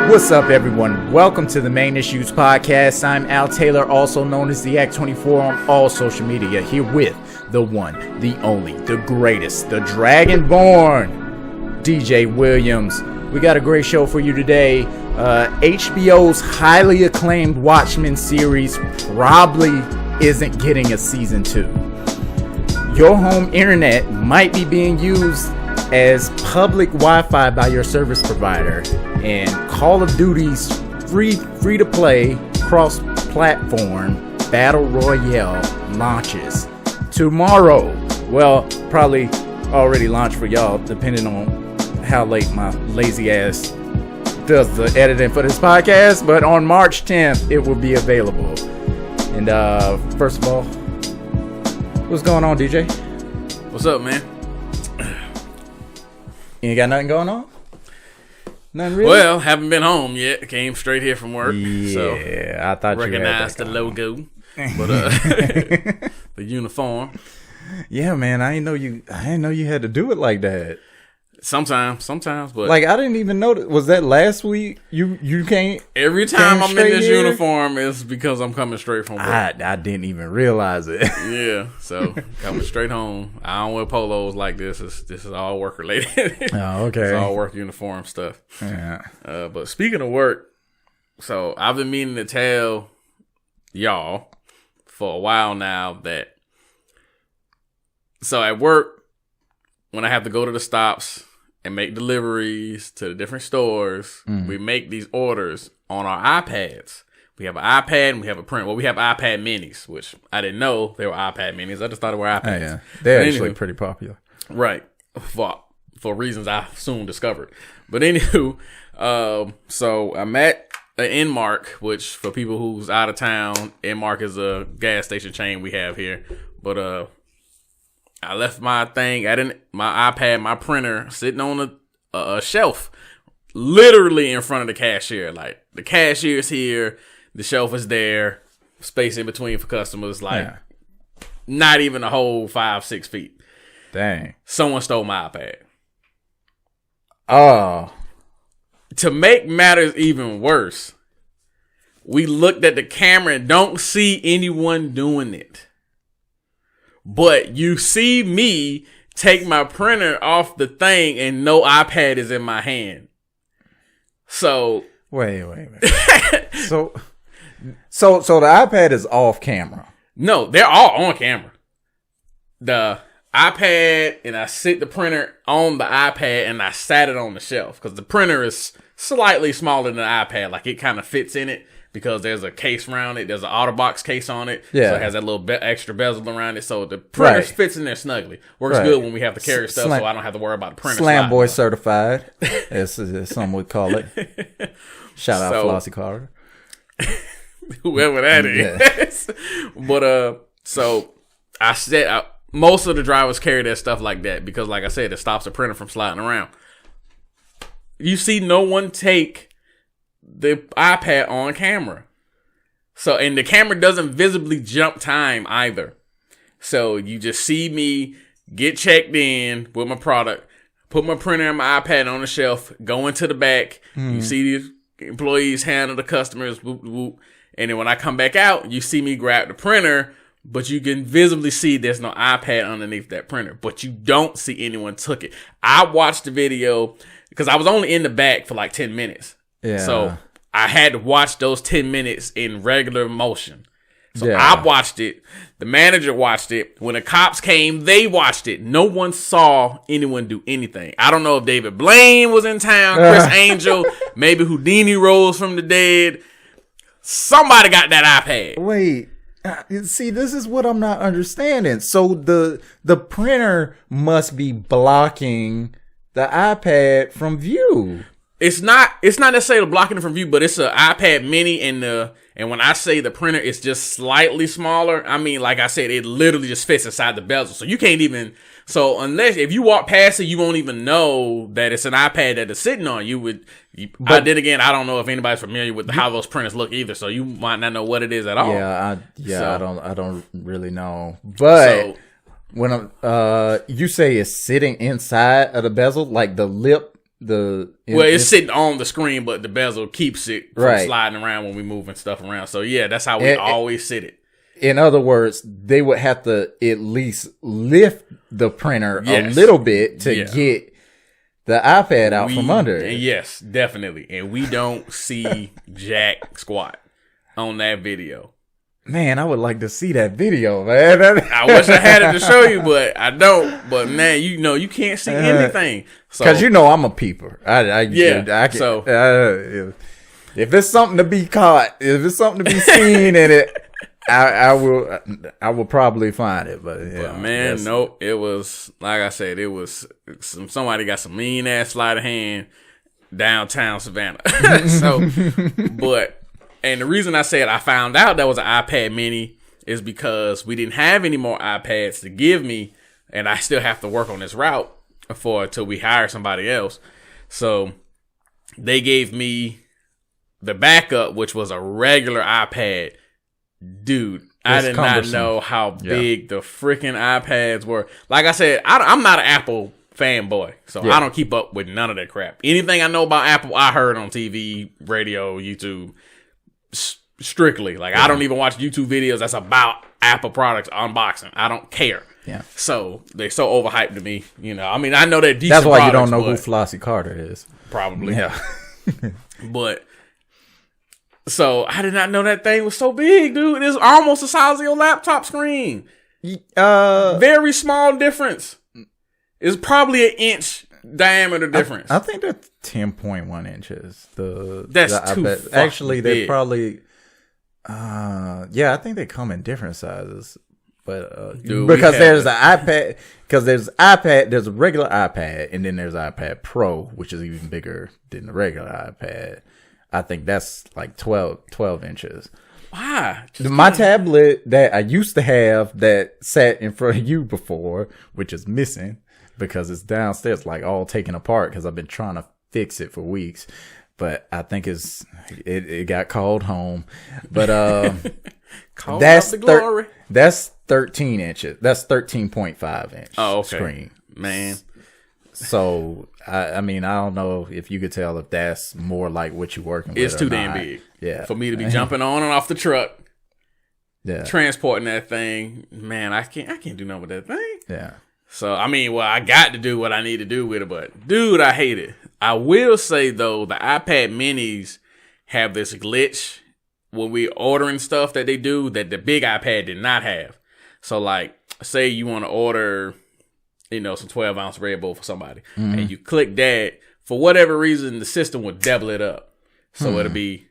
What's up, everyone? Welcome to the Main Issues Podcast. I'm Al Taylor, also known as the Act24 on all social media, here with the one, the only, the greatest, the Dragonborn, DJ Williams. We got a great show for you today. HBO's highly acclaimed Watchmen series probably isn't getting a season 2. Your home internet might be being used as public Wi-Fi by your service provider, and Call of Duty's free to play cross-platform Battle Royale launches tomorrow. Well, probably already launched for y'all, depending on how late my lazy ass does the editing for this podcast, but on March 10th it will be available. And first of all, what's going on, DJ? What's up, man? You ain't got nothing going on? Nothing really? Well, haven't been home yet. Came straight here from work. Yeah, so I thought you recognized the logo, but the uniform. Yeah, man, I didn't know you had to do it like that. Sometimes, but like I didn't even know that. Was that last week? You can't. Every time I'm in this uniform is because I'm coming straight from work. I didn't even realize it. Yeah, so coming straight home. I don't wear polos like this. This is all work related. Oh, okay. It's all work uniform stuff. Yeah. But speaking of work, so I've been meaning to tell y'all for a while now that. So at work, when I have to go to the stops and make deliveries to the different stores, we make these orders on our iPads. We have an iPad and we have a print. Well, we have iPad minis, which I didn't know they were iPad minis. I just thought they were iPads. Oh, yeah. They're actually pretty popular. Right. For reasons I soon discovered. But anywho, so I'm at an Inmark, which for people who's out of town, Inmark is a gas station chain we have here. But I left my thing, my iPad, my printer sitting on a shelf, literally in front of the cashier. Like, the cashier's here, the shelf is there, space in between for customers, like, not even a whole 5-6 feet. Dang. Someone stole my iPad. Oh. To make matters even worse, we looked at the camera and don't see anyone doing it. But you see me take my printer off the thing and no iPad is in my hand. So wait. so the iPad is off camera. No, they're all on camera. The iPad, and I sit the printer on the iPad and I sat it on the shelf because the printer is slightly smaller than the iPad. Like, it kind of fits in it. Because there's a case around it. There's an OtterBox case on it. Yeah. So it has that little extra bezel around it. So the printer fits in there snugly. Works good when we have to carry stuff, so I don't have to worry about the printer. Slam Boy certified, as some would call it. Shout out Flossie Carter. Whoever that is. But, so I said, most of the drivers carry their stuff like that because, like I said, it stops the printer from sliding around. You see no one take the iPad on camera. So, and the camera doesn't visibly jump time either. So you just see me get checked in with my product, put my printer and my iPad on the shelf, go into the back. You see the employees handle the customers, whoop, whoop. And then when I come back out, you see me grab the printer, but you can visibly see there's no iPad underneath that printer, but you don't see anyone took it. I watched the video because I was only in the back for like 10 minutes. Yeah. So I had to watch those 10 minutes in regular motion. So I watched it. The manager watched it. When the cops came, they watched it. No one saw anyone do anything. I don't know if David Blaine was in town, Chris Angel, maybe Houdini rose from the dead. Somebody got that iPad. Wait. See, this is what I'm not understanding. So the printer must be blocking the iPad from view. It's not necessarily blocking it from view, but it's an iPad mini and when I say the printer is just slightly smaller, I mean, like I said, it literally just fits inside the bezel. So you can't even, if you walk past it, you won't even know that it's an iPad that is sitting on. But then again, I don't know if anybody's familiar with how those printers look either. So you might not know what it is at all. I don't really know. But, when you say it's sitting inside of the bezel, like the lip it's sitting on the screen, but the bezel keeps it from sliding around when we moving stuff around. So yeah, that's how we always sit it. In other words, they would have to at least lift the printer a little bit to get the iPad out from under it. Yes, definitely. And we don't see jack squat on that video. Man, I would like to see that video, man. I wish I had it to show you, but I don't. But man, you can't see anything. Because I'm a peeper. If it's something to be caught, if it's something to be seen in it, I will probably find it. But man, nope. It was, like I said, it was somebody got some mean ass sleight of hand downtown Savannah. And the reason I said I found out that was an iPad mini is because we didn't have any more iPads to give me, and I still have to work on this route until we hire somebody else. So they gave me the backup, which was a regular iPad. Dude, I did not know how big the freaking iPads were. Like I said, I'm not an Apple fanboy, so I don't keep up with none of that crap. Anything I know about Apple, I heard on TV, radio, YouTube. Strictly, like I don't even watch YouTube videos that's about Apple products unboxing. I don't care. Yeah. So they're so overhyped to me. I mean, I know they're decent. That's why you don't know who Flossie Carter is. Probably. Yeah. But so I did not know that thing was so big, dude. It's almost the size of your laptop screen. Very small difference. It's probably an inch diameter difference. I think they're 10.1 inches. That's too fucking actually they're big. Probably I think they come in different sizes. But Dude, because there's an iPad, there's a regular iPad, and then there's iPad Pro, which is even bigger than the regular iPad. I think that's like 12 inches. Why? My tablet that I used to have that sat in front of you before, which is missing because it's downstairs, like all taken apart because I've been trying to fix it for weeks. But I think it got called home. But that's the glory. That's 13 inches. That's 13.5 inch screen. Man. So I mean, I don't know if you could tell if that's more like what you're working with. It's too damn big. Yeah. For me to be jumping on and off the truck. Yeah. Transporting that thing. Man, I can't do nothing with that thing. Yeah. So I mean, I got to do what I need to do with it, but dude, I hate it. I will say though, the iPad minis have this glitch when we ordering stuff that they do that the big iPad did not have. So like, say you want to order, some 12-ounce Red Bull for somebody, and you click that, for whatever reason, the system would double it up. So it'll be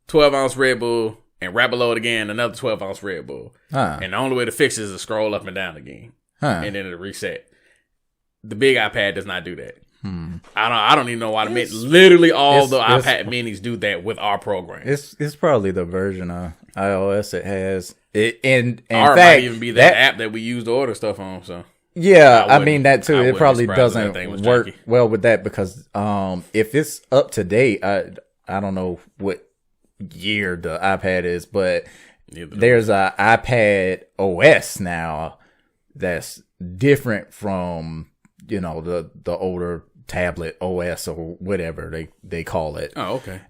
12-ounce Red Bull, and right below it again, another 12-ounce Red Bull. And the only way to fix it is to scroll up and down again, and then it'll reset. The big iPad does not do that. I don't even know why. Literally all the iPad minis do that with our program. It's probably the version of iOS it has. In fact, might even be that app that we use to order stuff on. So yeah, I mean that too. It probably doesn't work well with that because if it's up to date, I don't know what year the iPad is, but there's a iPad OS now that's different from the older tablet OS or whatever they call it. Oh, okay.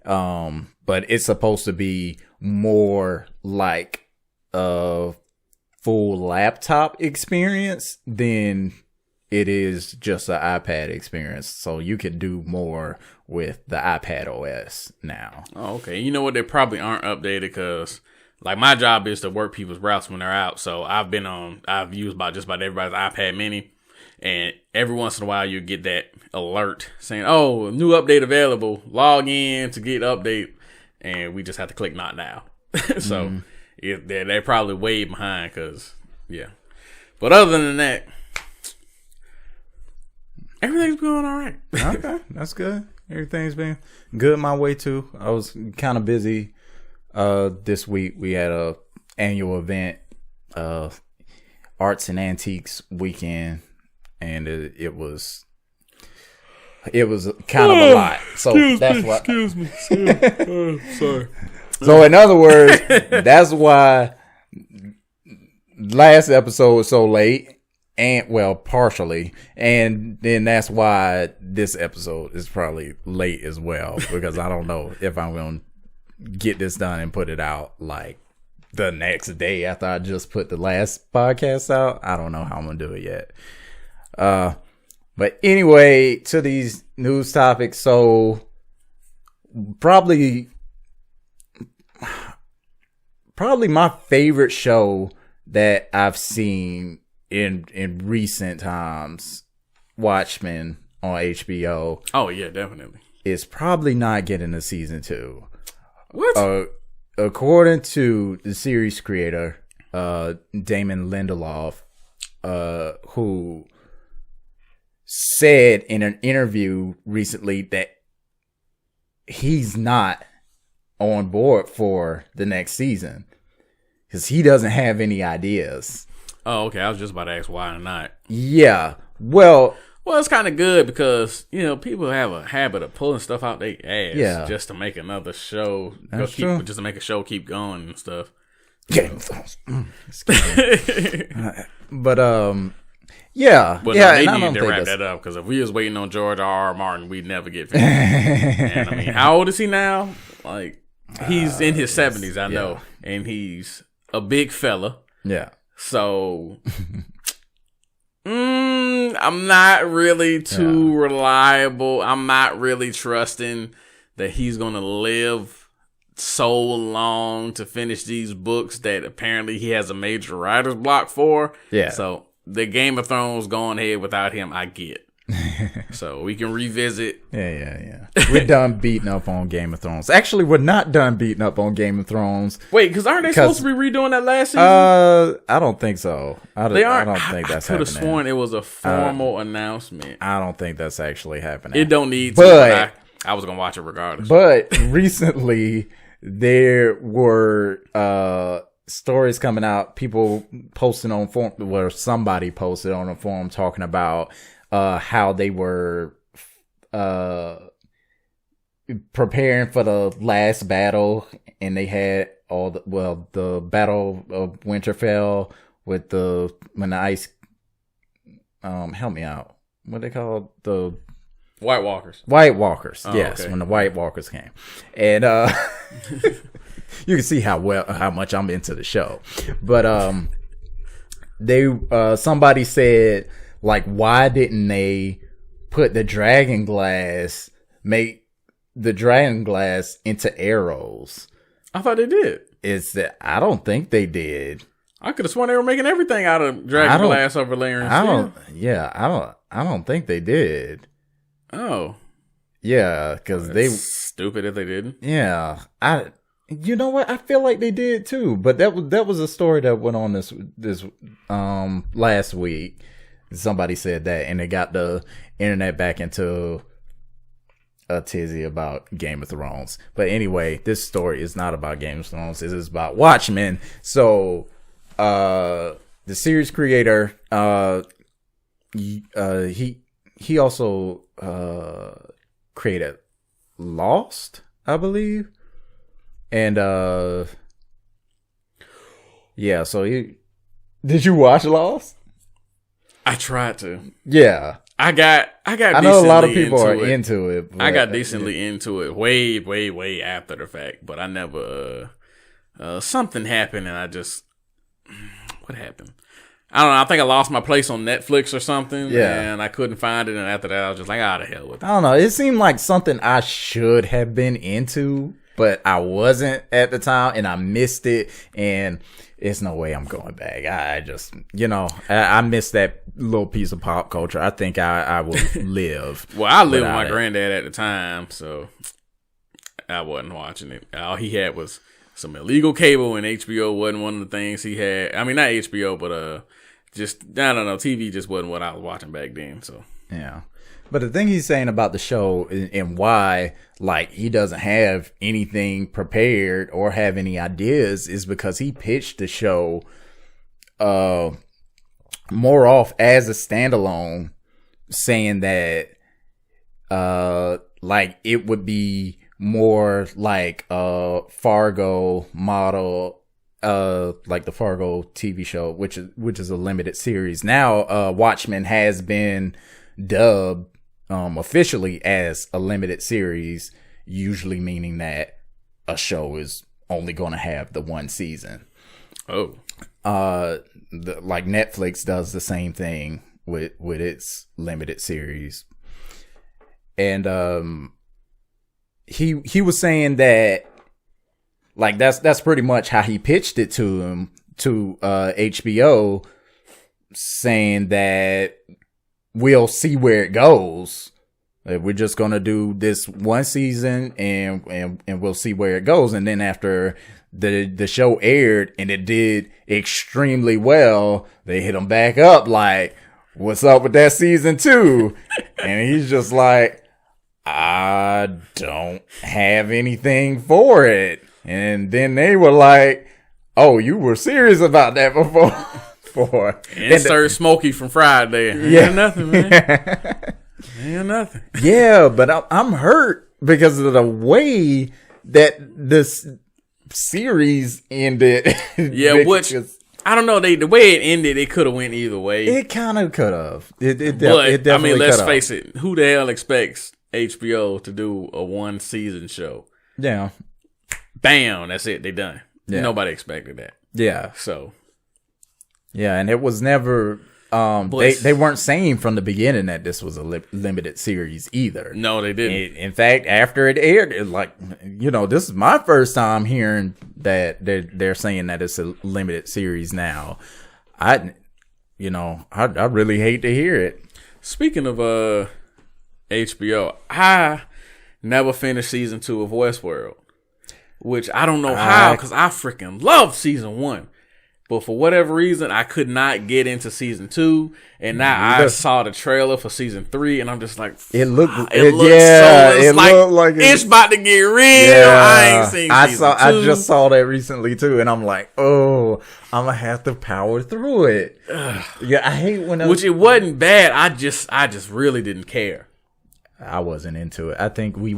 But it's supposed to be more like a full laptop experience than it is just an iPad experience. So you can do more with the iPad OS now. Oh, okay. You know what? They probably aren't updated because, like, my job is to work people's routes when they're out. So I've used just about everybody's iPad mini. And every once in a while, you get that alert saying, "Oh, new update available. Log in to get update," and we just have to click "Not now." So they're probably way behind, cause yeah. But other than that, everything's going all right. Okay, that's good. Everything's been good my way too. I was kind of busy this week. We had a annual event, Arts and Antiques weekend. And it was kind of a lot. So excuse me. Sorry. So in other words, that's why last episode was so late, and well, partially, and then that's why this episode is probably late as well, because I don't know if I'm going to get this done and put it out like the next day after I just put the last podcast out. I don't know how I'm going to do it yet. But anyway, to these news topics. So probably my favorite show that I've seen in recent times, Watchmen on HBO. Oh yeah, definitely. Is probably not getting a season 2. What? According to the series creator, Damon Lindelof, who said in an interview recently that he's not on board for the next season because he doesn't have any ideas. Oh, okay. I was just about to ask why not. Yeah. Well, it's kind of good because, people have a habit of pulling stuff out their ass just to make another show. That's true. Just to make a show keep going and stuff. Game of Thrones. But, yeah. Well, yeah, no, they need to wrap that up because if we was waiting on George R.R. Martin, we'd never get finished. And I mean, how old is he now? Like, he's in his 70s, I know. And he's a big fella. Yeah. So, I'm not really too reliable. I'm not really trusting that he's going to live so long to finish these books that apparently he has a major writer's block for. Yeah. So, the Game of Thrones going ahead without him, I get. So, we can revisit. Yeah. We're done beating up on Game of Thrones. Actually, we're not done beating up on Game of Thrones. Wait, because aren't they supposed to be redoing that last season? I don't think so. They aren't. I don't think that's I could happening. have sworn it was a formal announcement. I don't think that's actually happening. It don't need to, but I was going to watch it regardless. But recently, there were stories coming out, people posting on forum, where somebody posted on a forum talking about how they were preparing for the last battle, and they had the Battle of Winterfell with when the ice help me out, what they call the White Walkers. Oh, yes, okay. when the White Walkers came. And you can see how much I'm into the show. But somebody said, like, why didn't they make the dragon glass into arrows? I thought they did. I don't think they did. I could have sworn they were making everything out of dragon glass over layering steel. I don't think they did. Oh. Yeah, because stupid if they didn't. Yeah. You know what? I feel like they did too, but that was a story that went on this last week. Somebody said that, and it got the internet back into a tizzy about Game of Thrones. But anyway, this story is not about Game of Thrones. It is about Watchmen. So, the series creator, he also created Lost, I believe. And yeah, so did you watch Lost? I tried to. Yeah. I know a lot of people are into it. I got decently into it way after the fact, but I never something happened and I just what happened? I don't know. I think I lost my place on Netflix or something. Yeah. And I couldn't find it. And after that, I was just like, the hell with it. I don't know. It seemed like something I should have been into, but I wasn't at the time, and I missed it. And it's no way I'm going back. I just, I missed that little piece of pop culture. I think I will live. Well, I lived with my granddad at the time, so I wasn't watching it. All he had was some illegal cable, and HBO wasn't one of the things he had. I mean, not HBO, but just, I don't know, TV just wasn't what I was watching back then, so. Yeah. But the thing he's saying about the show and why, like, he doesn't have anything prepared or have any ideas is because he pitched the show more off as a standalone, saying that like it would be more like a Fargo model like the Fargo TV show, which is a limited series. Now, Watchmen has been dubbed officially as a limited series, usually meaning that a show is only going to have the one season. Oh. Like Netflix does the same thing with its limited series. And he was saying that, like, that's pretty much how he pitched it to HBO, saying that we'll see where it goes. We're just gonna do this one season and we'll see where it goes. And then after the show aired and it did extremely well, they hit him back up like, what's up with that season 2? And he's just like, I don't have anything for it. And then they were like, oh, you were serious about that before. Insert Smokey from Friday. Yeah. Ain't nothing, man. Ain't nothing. Yeah, but I'm hurt because of the way that this series ended. Yeah, which I don't know. The way it ended, it could have went either way. It kind of could have. It But definitely I mean, let's could've. face it. Who the hell expects HBO to do a one season show? Yeah. Bam, that's it. They done. Yeah. Nobody expected that. Yeah. So. Yeah, and it was never. They weren't saying from the beginning that this was a limited series either. No, they didn't. In fact, after it aired, this is my first time hearing that they're saying that it's a limited series now. I really hate to hear it. Speaking of HBO, I never finished season 2 of Westworld, which I don't know how, because I freaking love season 1. But for whatever reason, I could not get into season 2, and now I saw the trailer for season 3, and I'm just like, it looked like it's about to get real. Yeah, I ain't seen season 2. I just saw that recently too, and I'm like, oh, I'm gonna have to power through it. Yeah, I hate when which it wasn't bad. I just really didn't care. I wasn't into it. I think me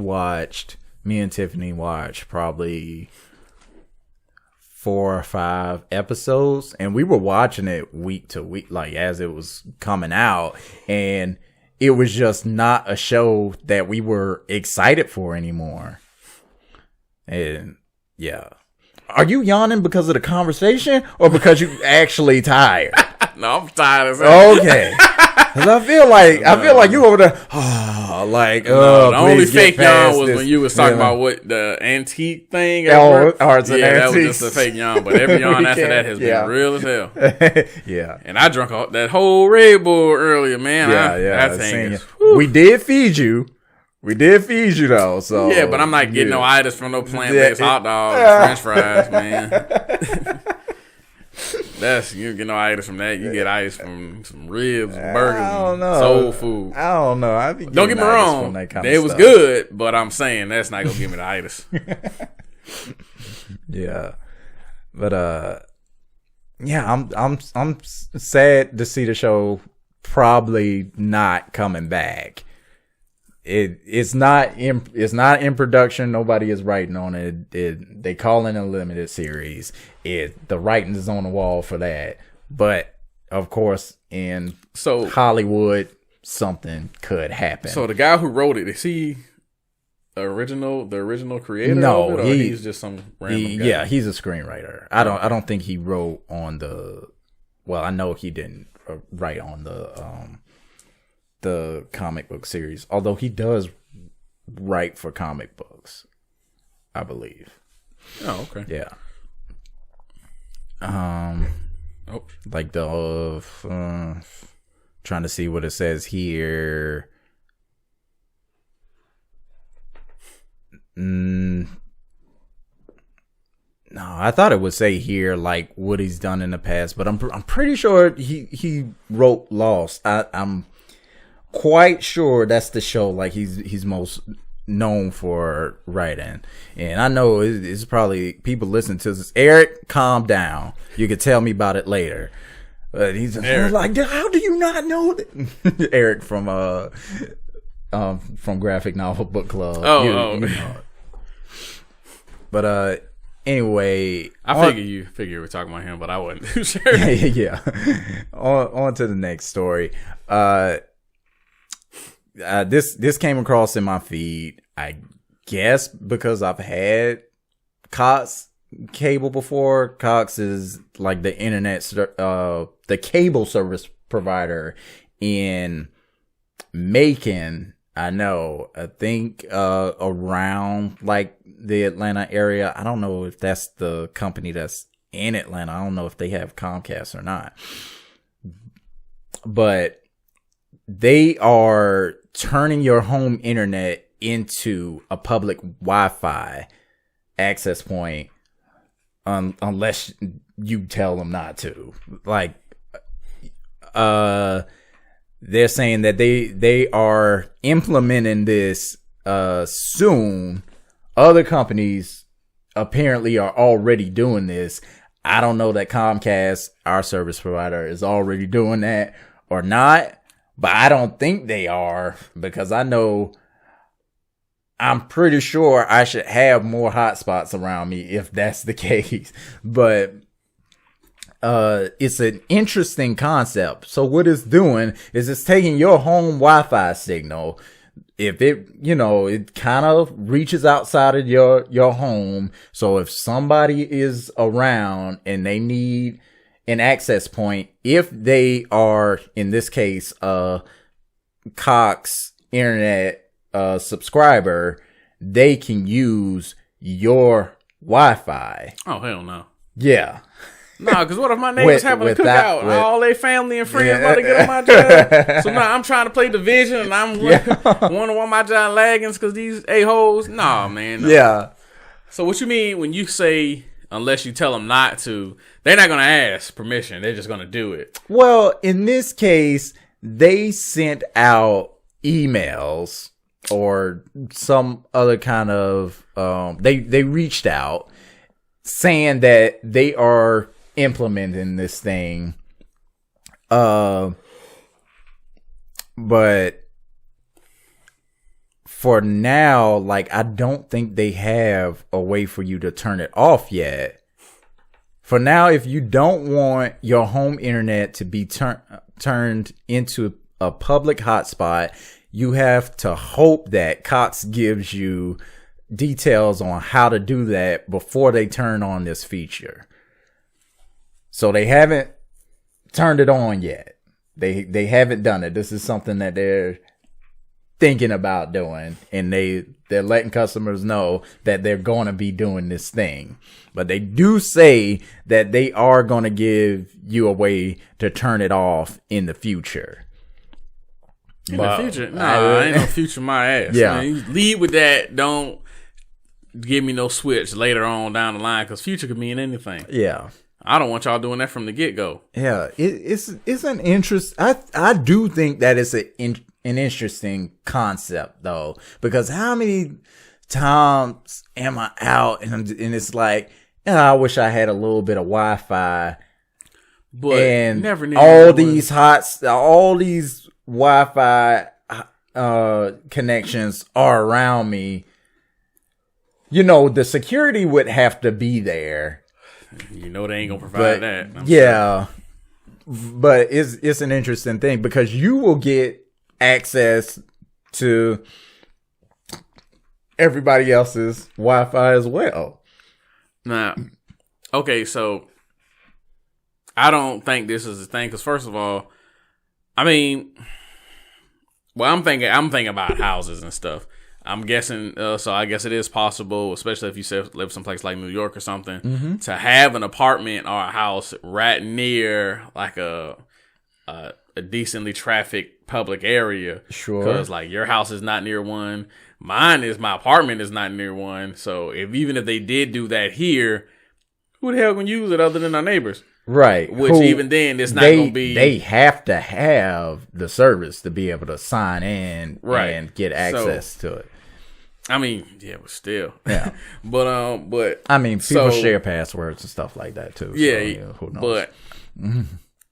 and Tiffany watched probably 4 or 5 episodes, and we were watching it week to week, like as it was coming out, and it was just not a show that we were excited for anymore. And yeah, are you yawning because of the conversation or because you actually tired? No, I'm tired as hell. Okay. Cause I feel like you over there. The only fake yawn was when you was talking about what the antique thing. Arts and Antiques. That was just a fake yawn. But every yawn after that has been real as hell. Yeah. And I drank that whole Red Bull earlier, man. That thing is, we did feed you. Though. So yeah, but I'm not getting no itis from no plant-based hot dogs, French fries, man. You get no itis from that. You get itis from some ribs, burgers, I don't know. soul food. I don't know. Don't get me wrong. It was good, but I'm saying that's not gonna give me the itis. Yeah, but yeah, I'm sad to see the show probably not coming back. It's not in production. Nobody is writing on it. They call it a limited series. The writing is on the wall for that. But of course, in Hollywood, something could happen. So the guy who wrote it, is he the original creator? No, of it, or he's just some random guy? Yeah, he's a screenwriter. I don't think he wrote on the. Well, I know he didn't write on the comic book series, although he does write for comic books, I believe. Oh, okay. Yeah. Like trying to see what it says here. No, I thought it would say here like what he's done in the past, but I'm pretty sure he wrote Lost. I'm quite sure that's the show like he's most known for writing. And I know it's probably people listen to this. Eric, calm down. You can tell me about it later. But he's like, how do you not know that? Eric from Graphic Novel Book Club. Oh. You know. But Anyway, I figure you were talking about him, but I wasn't too sure. Yeah. On to the next story. This came across in my feed. I guess because I've had Cox cable before. Cox is like the internet, the cable service provider in Macon. I think around like the Atlanta area. I don't know if that's the company that's in Atlanta. I don't know if they have Comcast or not. But they are turning your home internet into a public Wi-Fi access point unless you tell them not to. Like, they're saying that they are implementing this soon. Other companies apparently are already doing this. I don't know that Comcast, our service provider, is already doing that or not, but I don't think they are, because I'm pretty sure I should have more hotspots around me if that's the case. But it's an interesting concept. So what it's doing is it's taking your home Wi-Fi signal. If it, it kind of reaches outside of your home. So if somebody is around and they need an access point, if they are, in this case, a Cox internet subscriber, they can use your Wi-Fi. Oh, hell no. Yeah. Nah, because what if my neighbors having a cookout? All their family and friends about to get on my job. So now I'm trying to play Division and I'm wondering why my job lagging because these a-holes. Nah, man. No. Yeah. So what you mean when you say unless you tell them not to, they're not going to ask permission. They're just going to do it. Well, in this case, they sent out emails or some other kind of, they reached out saying that they are implementing this thing. But for now, like, I don't think they have a way for you to turn it off yet. For now, if you don't want your home internet to be turned into a public hotspot, you have to hope that Cox gives you details on how to do that before they turn on this feature. So they haven't turned it on yet. They haven't done it. This is something that they're thinking about doing, and they're letting customers know that they're going to be doing this thing. But they do say that they are going to give you a way to turn it off in the future. In the future? Nah, ain't no future my ass. Yeah. Man, you lead with that. Don't give me no switch later on down the line, because future could mean anything. Yeah. I don't want y'all doing that from the get-go. Yeah. It's an interest. I do think that it's an interesting concept, though, because how many times am I out and it's like, I wish I had a little bit of Wi-Fi, but and never all these Wi-Fi connections are around me. The security would have to be there. They ain't gonna provide that. Yeah, but it's an interesting thing because you will get access to everybody else's Wi-Fi as well. Now, okay, so I don't think this is a thing because first of all, I'm thinking about houses and stuff. I'm guessing, so I guess it is possible, especially if you live someplace like New York or something, to have an apartment or a house right near like a decently trafficked public area. Sure. Because like your house is not near one. My apartment is not near one. So even if they did do that here, who the hell can use it other than our neighbors? Right. Which even then, it's not going to be. They have to have the service to be able to sign in and get access to it. But still. Yeah. but people share passwords and stuff like that too. Yeah. So, who knows?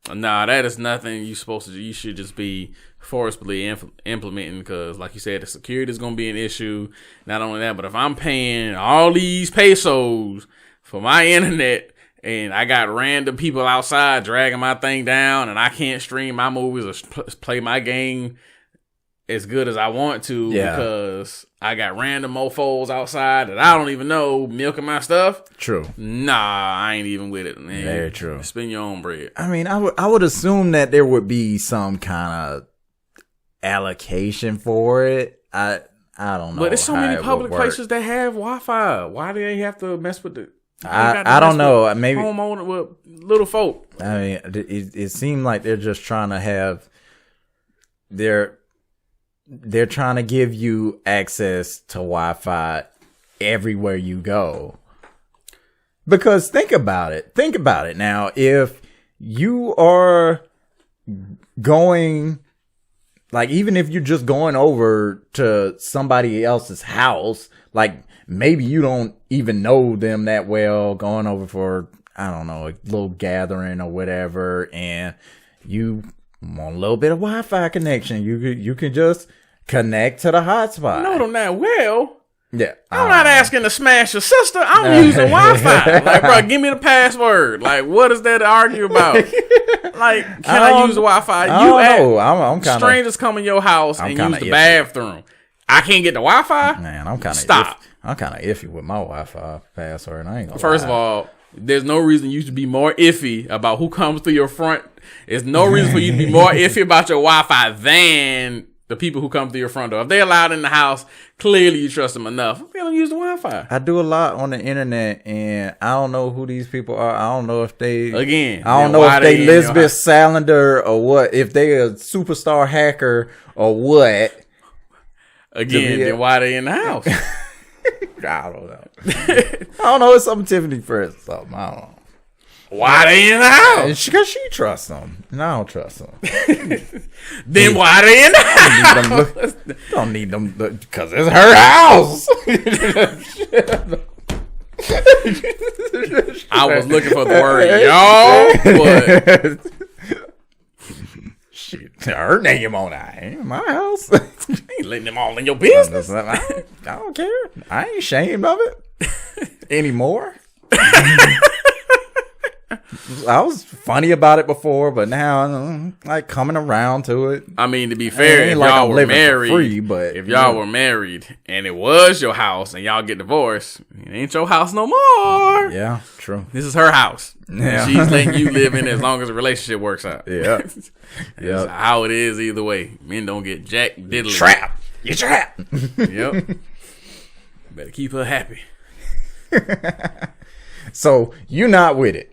But nah, that is nothing you're supposed to do. You should just be forcibly implementing because, like you said, the security is going to be an issue. Not only that, but if I'm paying all these pesos for my internet, and I got random people outside dragging my thing down, and I can't stream my movies or play my game as good as I want to because I got random mofos outside that I don't even know milking my stuff. True. Nah, I ain't even with it, man. Very true. Spend your own bread. I mean, I would assume that there would be some kind of allocation for it. I don't know. But there's so many public places that have Wi-Fi. Why do they have to mess with the? I don't know. Maybe homeowner with little folk. I mean, it seemed like they're just trying to have they're trying to give you access to Wi-Fi everywhere you go. Because think about it. Think about it now. If you are going, like, even if you're just going over to somebody else's house, like, maybe you don't even know them that well, going over for, I don't know, a little gathering or whatever, and you want a little bit of Wi-Fi connection. You can just connect to the hotspot. No, them that well. Yeah. I'm not asking to smash your sister. I'm using Wi-Fi. Like, bro, give me the password. Like, what is there to argue about? Like, can I use the Wi-Fi? I'm kinda, strangers come in your house and use the bathroom. I can't get the Wi-Fi? Man, I'm kind of stop. I'm kind of iffy with my Wi-Fi password. I ain't gonna First of all, there's no reason you should be more iffy about who comes through your front. There's no reason for you to be more iffy about your Wi-Fi than the people who come through your front door. If they're allowed in the house, clearly you trust them enough. Let them use the Wi-Fi. I do a lot on the internet, and I don't know who these people are. I don't know if they... Again. I don't know if they Lisbeth Salander or what. If they a superstar hacker or what. Again, then why they in the house? I don't know. I don't know. It's something Tiffany Fritz or something. I don't know. Why they in the house? Because she trusts them. And I don't trust them. Then why they in the house? Don't need them because it's her house. I was looking for the word y'all, but shit, her name on that ain't my house. Ain't letting them all in your business. I don't care. I ain't ashamed of it anymore. I was funny about it before, but now I'm like coming around to it. I mean, to be fair, if y'all were married, if y'all were married and it was your house and y'all get divorced, it ain't your house no more. Yeah, true. This is her house. Yeah. She's letting you live in it as long as the relationship works out. Yeah. That's how it is either way. Men don't get jack diddly. Trapped. You're trapped. Yep. Better keep her happy. So you not with it?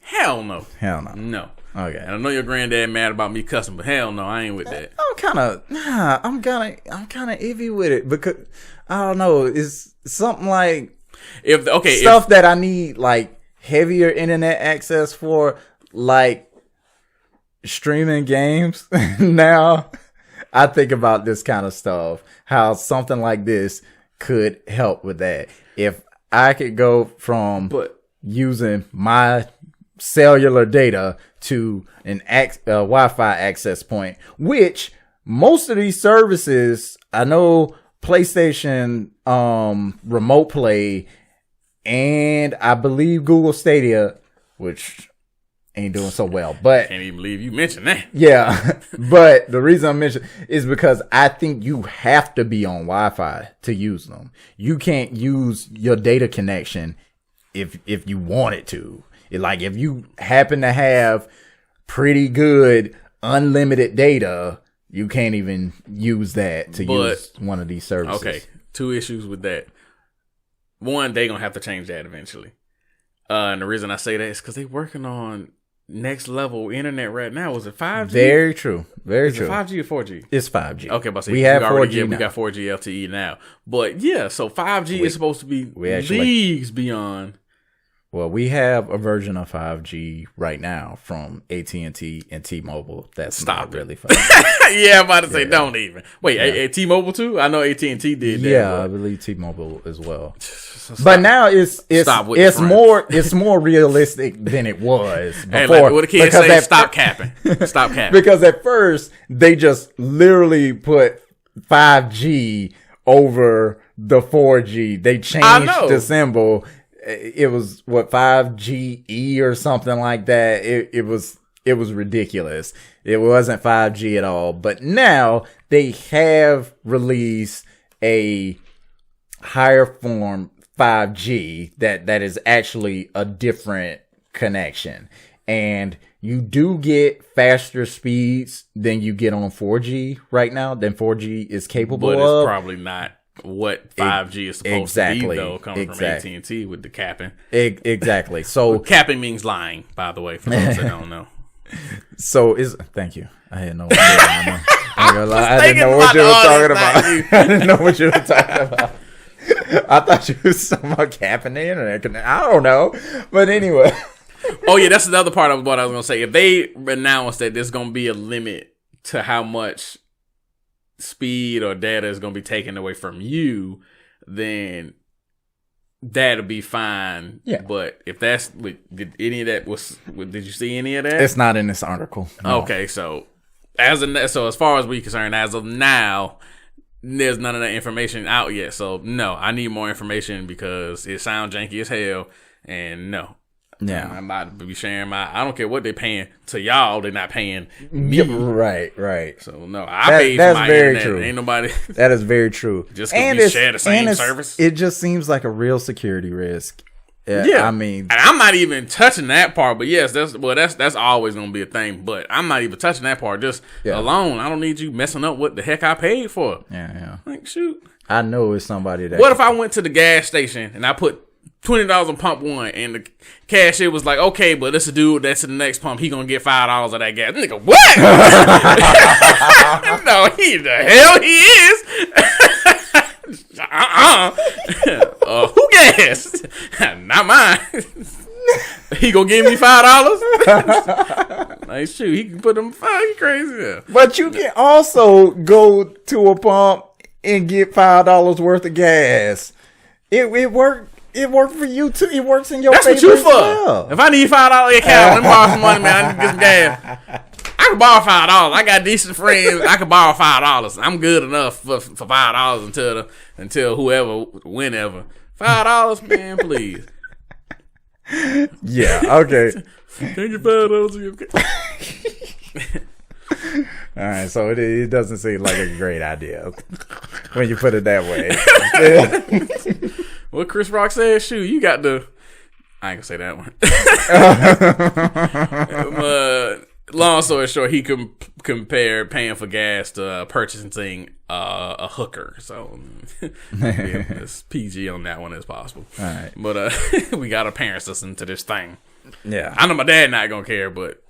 Hell no. Hell no. No. Okay. And I know your granddad mad about me cussing, but hell no, I ain't with that. I'm kind of iffy with it because I don't know. It's something like stuff that I need like heavier internet access for, like streaming games. Now I think about this kind of stuff, how something like this could help with that. If I could go from using my cellular data to an Wi-Fi access point, which most of these services, I know PlayStation Remote Play, and I believe Google Stadia, which ain't doing so well, but can't even believe you mentioned that. Yeah, but the reason I mentioned is because I think you have to be on Wi-Fi to use them. You can't use your data connection if you wanted to. Like if you happen to have pretty good unlimited data, you can't even use that to use one of these services. Okay, two issues with that. One, they gonna have to change that eventually. And the reason I say that is because they working on next level internet right now. Was it 5G? Very true. Very true. Is it 5G or 4G? It's 5G. Okay, but we have 4G. We got 4G LTE now. But yeah, so 5G is supposed to be leagues beyond. Well, we have a version of 5G right now from AT&T and T-Mobile. That's not really fast. Yeah, I'm about to say, don't even. Wait, T-Mobile too? I know AT&T did that. Yeah, I believe T-Mobile as well. But now it's more realistic than it was before. Hey, like, what the kids say, stop capping. Stop capping. Because at first, they just literally put 5G over the 4G. They changed the symbol. it was what 5GE or something like that. It was ridiculous. It wasn't 5G at all. But now they have released a higher form 5G that is actually a different connection. And you do get faster speeds than you get on 4G right now, than 4G is capable of. But it's probably not what 5G is supposed to be, though, coming from AT&T with the capping. Exactly. So capping means lying, by the way, for those that don't know. So thank you. I didn't know. I didn't know what you were talking about. I didn't know what you were talking about. I thought you was talking about capping the internet. I don't know, but anyway. Oh yeah, that's another part of what I was gonna say. If they announce that there's gonna be a limit to how much speed or data is gonna be taken away from you, then that'll be fine. Yeah. But if that's did any of that did you see any of that? It's not in this article. No. Okay, so as far as we're concerned, as of now, there's none of that information out yet. So no, I need more information because it sounds janky as hell. And no. Yeah. I'm about to be sharing I don't care what they're paying to y'all, they're not paying me. Right. So no, I paid for my very internet. True. Ain't nobody. That is very true. Just because we share the same service. It just seems like a real security risk. Yeah. I mean, and I'm not even touching that part, but yes, that's always gonna be a thing. But I'm not even touching that part. Just alone, I don't need you messing up what the heck I paid for. Yeah. Like shoot, I know it's somebody that. What if I went to the gas station and I put $20 on pump one, and the cashier was like, "Okay, but this a dude that's in the next pump. He gonna get $5 of that gas." Nigga, what? No, the hell he is. Who gas? Not mine. He gonna give me $5? Like shoot, he can put them you crazy. Yeah. But you can also go to a pump and get $5 worth of gas. It worked. It worked for you too. It works in your favor. That's what you for. Well. If I need $5 account, let me borrow some money, man. I need to get some gas. I can borrow $5. I got decent friends. I can borrow $5. I'm good enough for $5 until whoever, whenever. $5, man, please. Yeah. Okay. Can you $5? All right. So it doesn't seem like a great idea when you put it that way. What Chris Rock said, shoot, you got the. I ain't gonna say that one. Long story short, he compared paying for gas to purchasing a hooker. So as PG on that one as possible. All right, but we got our parents listening to this thing. Yeah, I know my dad not gonna care, but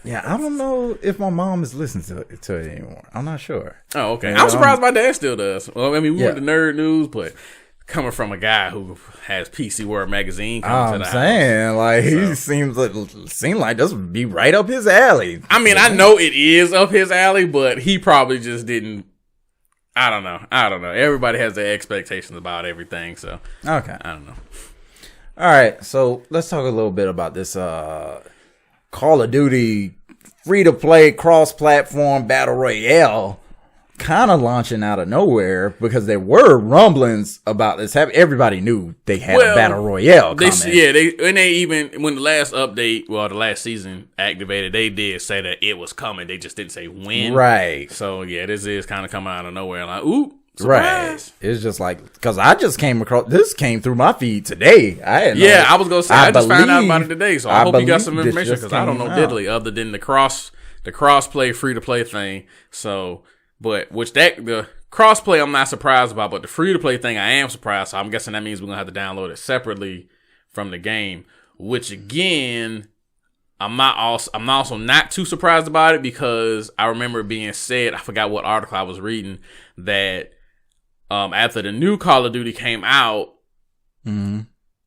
yeah, I don't know if my mom is listening to it anymore. I'm not sure. Oh, okay. I'm surprised my dad still does. Well, I mean, we went to Nerd News, but. Coming from a guy who has PC World magazine coming to the house. Like he seemed like this would be right up his alley. I mean, I know it is up his alley, but he probably just didn't. I don't know. Everybody has their expectations about everything, so okay. I don't know. All right, so let's talk a little bit about this Call of Duty free-to-play cross-platform battle royale. Kind of launching out of nowhere because there were rumblings about this happening. Everybody knew they had a battle royale coming. They even when the last update, the last season activated, they did say that it was coming. They just didn't say when. Right. So yeah, this is kind of coming out of nowhere. Like, ooh, surprise. Right. It's just like because I just came through my feed today. I was gonna say I just found out about it today. So I hope you got some information because I don't know diddly other than the crossplay free to play thing. So. But the crossplay I'm not surprised about, but the free to play thing I am surprised. So I'm guessing that means we're gonna have to download it separately from the game. Which again, I'm also not too surprised about it because I remember it being said, I forgot what article I was reading, that after the new Call of Duty came out,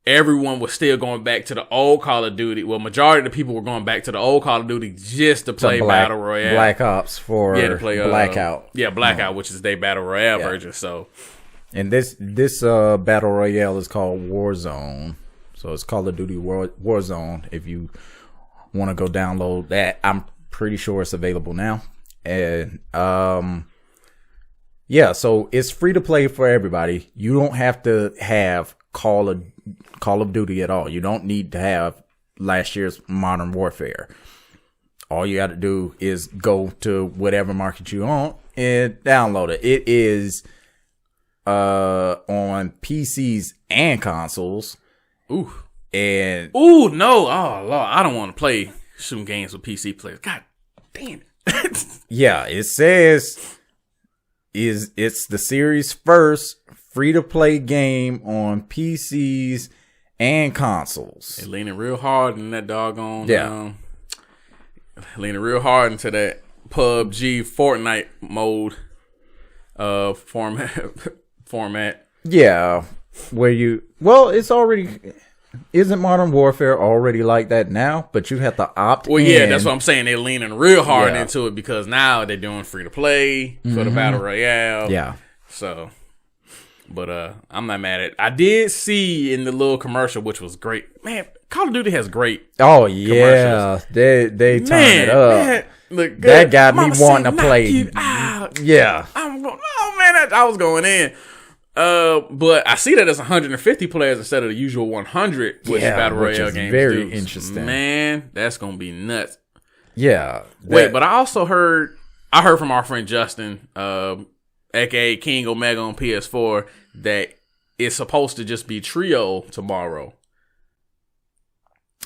everyone was still going back to the old Call of Duty. Well, majority of the people were going back to the old Call of Duty just to play Battle Royale. Black Ops to play Blackout. Blackout, which is their Battle Royale version. So, and this Battle Royale is called Warzone. So it's Call of Duty Warzone. If you want to go download that, I'm pretty sure it's available now. And Yeah, so it's free to play for everybody. You don't have to have Call of Duty at all. You don't need to have last year's Modern Warfare. All you got to do is go to whatever market you want and download it. It is on PCs and consoles. Ooh. And no. Oh, Lord. I don't want to play shooting games with PC players. God damn it. Yeah, it says it's the series' first free-to-play game on PCs and consoles. They're leaning real hard in that doggone... Yeah. Leaning real hard into that PUBG Fortnite mode format. Yeah, it's already... Isn't Modern Warfare already like that now? But you have to opt in. Well, yeah, that's what I'm saying. They're leaning real hard into it because now they're doing free to play for the Battle Royale. Yeah. So, but I'm not mad at it. I did see in the little commercial, which was great. Man, Call of Duty has great yeah. They turn it up. Man, look good. That got Mama me wanting to play. Yeah. I'm going, oh, man, I was going in. But I see that it's 150 players instead of the usual 100 with Battle Royale games. Very interesting. Man, that's gonna be nuts. Yeah. Wait, but I also heard from our friend Justin, aka King Omega on PS4, that it's supposed to just be trio tomorrow.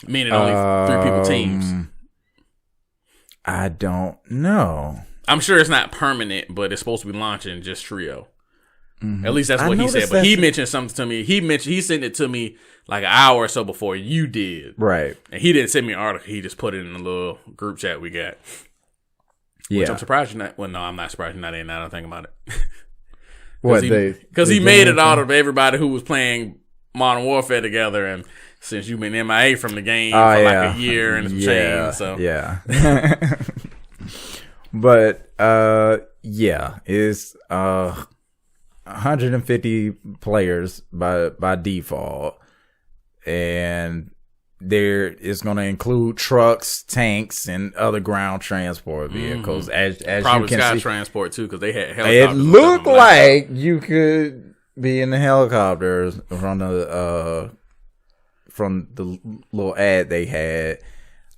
Meaning only 3 people teams. I don't know. I'm sure it's not permanent, but it's supposed to be launching just trio. At least that's what he said. But he mentioned something to me. He sent it to me like an hour or so before you did. Right. And he didn't send me an article. He just put it in the little group chat we got. Yeah. Which I'm surprised you're not. Well, no, I'm not surprised you're not in. Now that I think about it. Because he made it out of everybody who was playing Modern Warfare together. And since you've been MIA from the game for like a year and some change. So. Yeah. But, it's 150 players by default, and there is going to include trucks, tanks, and other ground transport vehicles. As probably you can sky see, transport too, because they had helicopters. It looked like you could be in the helicopters from the little ad they had.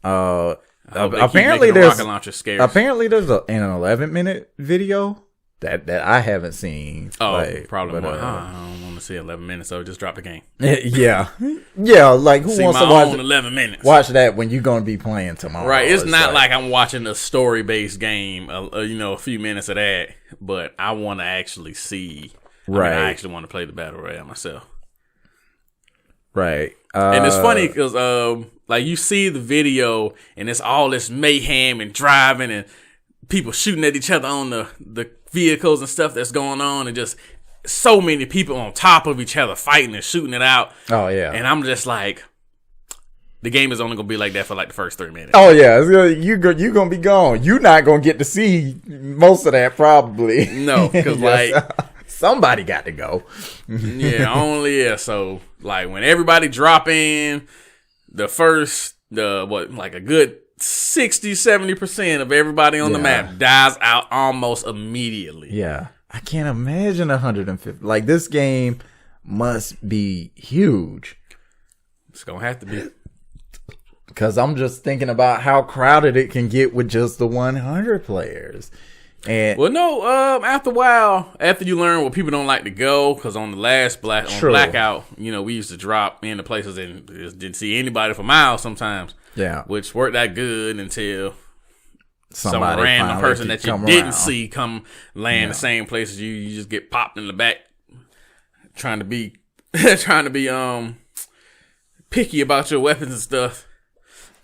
Apparently there's an 11-minute video that I haven't seen. Probably more. I don't want to see 11 minutes, so just drop the game. Yeah. Like who wants to watch 11 minutes? Watch that when you're going to be playing tomorrow. Right. It's not like I'm watching a story-based game, a few minutes of that, but I want to actually see. Right. I actually want to play the Battle Royale myself. Right. And it's funny because, like, you see the video and it's all this mayhem and driving and people shooting at each other on the vehicles and stuff that's going on, and just so many people on top of each other fighting and shooting it out. Oh, yeah. And I'm just like, the game is only going to be like that for like the first 3 minutes. Oh, yeah. You're going to be gone. You're not going to get to see most of that, probably. No, because somebody got to go. So, like, when everybody drop in, a good 60-70% of everybody on the map dies out almost immediately. Yeah. I can't imagine 150. Like, this game must be huge. It's going to have to be. Because I'm just thinking about how crowded it can get with just the 100 players. And after a while, after you learn where people don't like to go, because on the last Blackout, we used to drop into places and just didn't see anybody for miles sometimes. Yeah. Which worked out good until some Somebody random person that you didn't around. See come land the same place as you. You just get popped in the back trying to be picky about your weapons and stuff.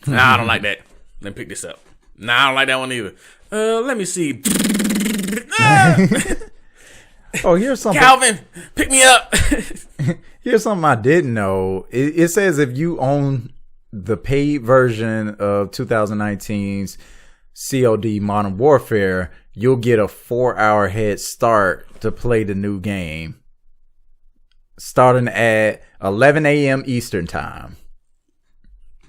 Nah, I don't like that. Let me pick this up. Nah, I don't like that one either. Let me see. Oh, here's something. Calvin, pick me up. Here's something I didn't know. It says if you own the paid version of 2019's COD Modern Warfare, you'll get a 4-hour head start to play the new game, starting at 11 a.m. Eastern Time.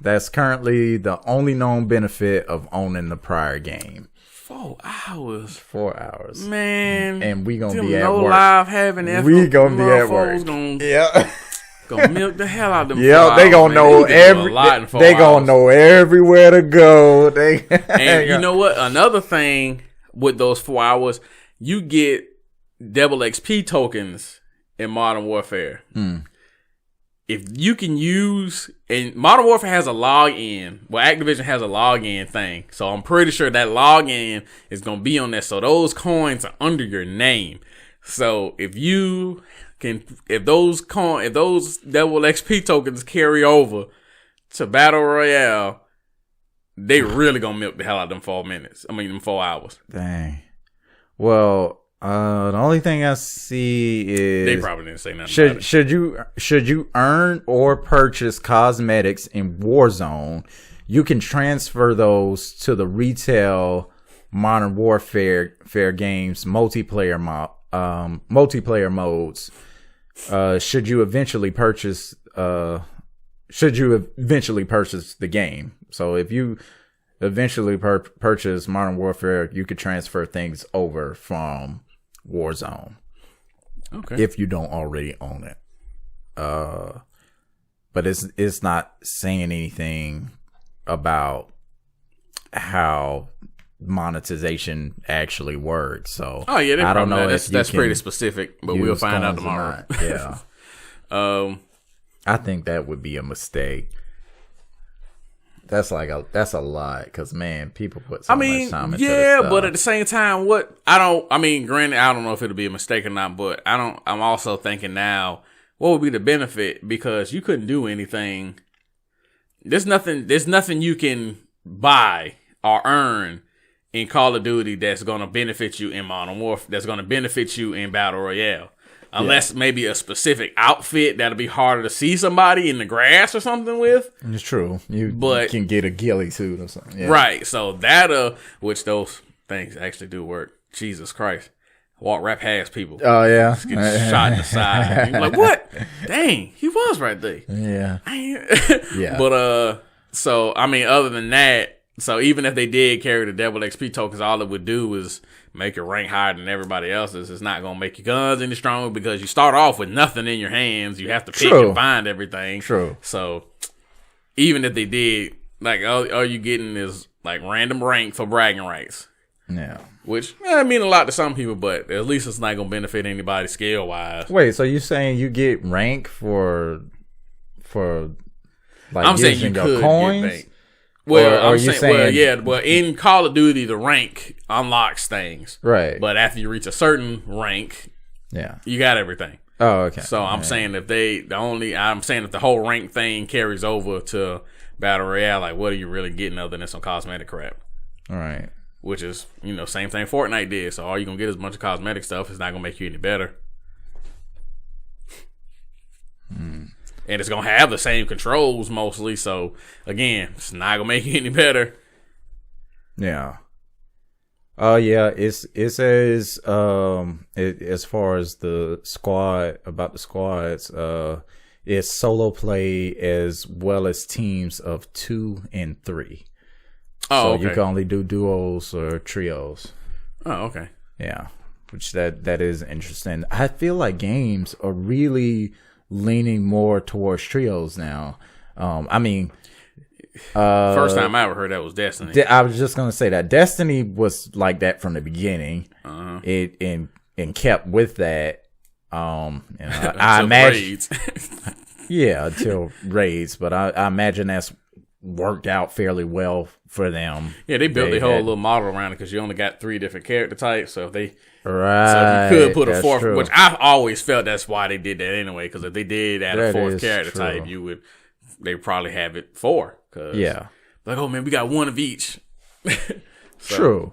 That's currently the only known benefit of owning the prior game. 4 hours. 4 hours. Man. And we gonna them be at no work. live having We gonna be at work. Gonna milk the hell out of them. Yeah, they gonna know they gonna know everywhere to go. And you know what? Another thing with those 4 hours, you get double XP tokens in Modern Warfare. If you can use, and Modern Warfare has a login. Well, Activision has a login thing, so I'm pretty sure that login is gonna be on there. So those coins are under your name. So if those double XP tokens carry over to Battle Royale, they really gonna milk the hell out of them 4 minutes. I mean, them 4 hours. Dang. Well, the only thing I see is they probably didn't say nothing about it. Should you earn or purchase cosmetics in Warzone, you can transfer those to the retail Modern Warfare games multiplayer modes. Should you eventually purchase the game. So if you eventually purchase Modern Warfare, you could transfer things over from Warzone. Okay. If you don't already own it. But it's not saying anything about how monetization actually works. So I don't know. That's pretty specific, but we'll find out tomorrow. Yeah. I think that would be a mistake. That's a lot, because man, people put so much time into this stuff. But at the same time, granted, I don't know if it'll be a mistake or not, but I'm also thinking now, what would be the benefit? Because you couldn't do anything. There's nothing you can buy or earn in Call of Duty that's going to benefit you in Modern Warfare, that's going to benefit you in Battle Royale. Unless maybe a specific outfit that'll be harder to see somebody in the grass or something with. It's true. You can get a ghillie suit or something. Yeah. Right. So which those things actually do work. Jesus Christ. Walk right past people. Oh, yeah. Just get shot in the side. You're like, what? Dang, he was right there. Yeah. Yeah. But, so, I mean, other than that, so even if they did carry the double XP tokens, all it would do is make your rank higher than everybody else's. It's not going to make your guns any stronger because you start off with nothing in your hands. You have to pick and find everything. True. So even if they did, like, all you getting is like random rank for bragging rights. Yeah. Which mean a lot to some people, but at least it's not going to benefit anybody scale wise. Wait, so you saying you get rank for like I'm saying you could coins? Get rank. Well, in Call of Duty, the rank unlocks things. Right. But after you reach a certain rank, you got everything. Oh, okay. So I'm saying if the whole rank thing carries over to Battle Royale, like what are you really getting other than some cosmetic crap? All right. Which is, same thing Fortnite did. So all you're going to get is a bunch of cosmetic stuff. It's not going to make you any better. And it's going to have the same controls mostly. So, again, it's not going to make you any better. Yeah. Yeah, it says, as far as the squads, it's solo play as well as teams of 2 and 3. Oh, so okay. you can only do duos or trios. Oh, okay. Yeah, which that is interesting. I feel like games are really leaning more towards trios now. First time I ever heard that was Destiny. I was just gonna say that Destiny was like that from the beginning. It and kept with that. I imagine raids. Yeah, until raids, but I imagine that's worked out fairly well for them. Yeah, they built their whole little model around it because you only got 3 different character types. So if they so you could put a fourth, which I've always felt that's why they did that anyway. Because if they did add a fourth character type, they probably have it 4. Like, oh man, we got 1 of each. True.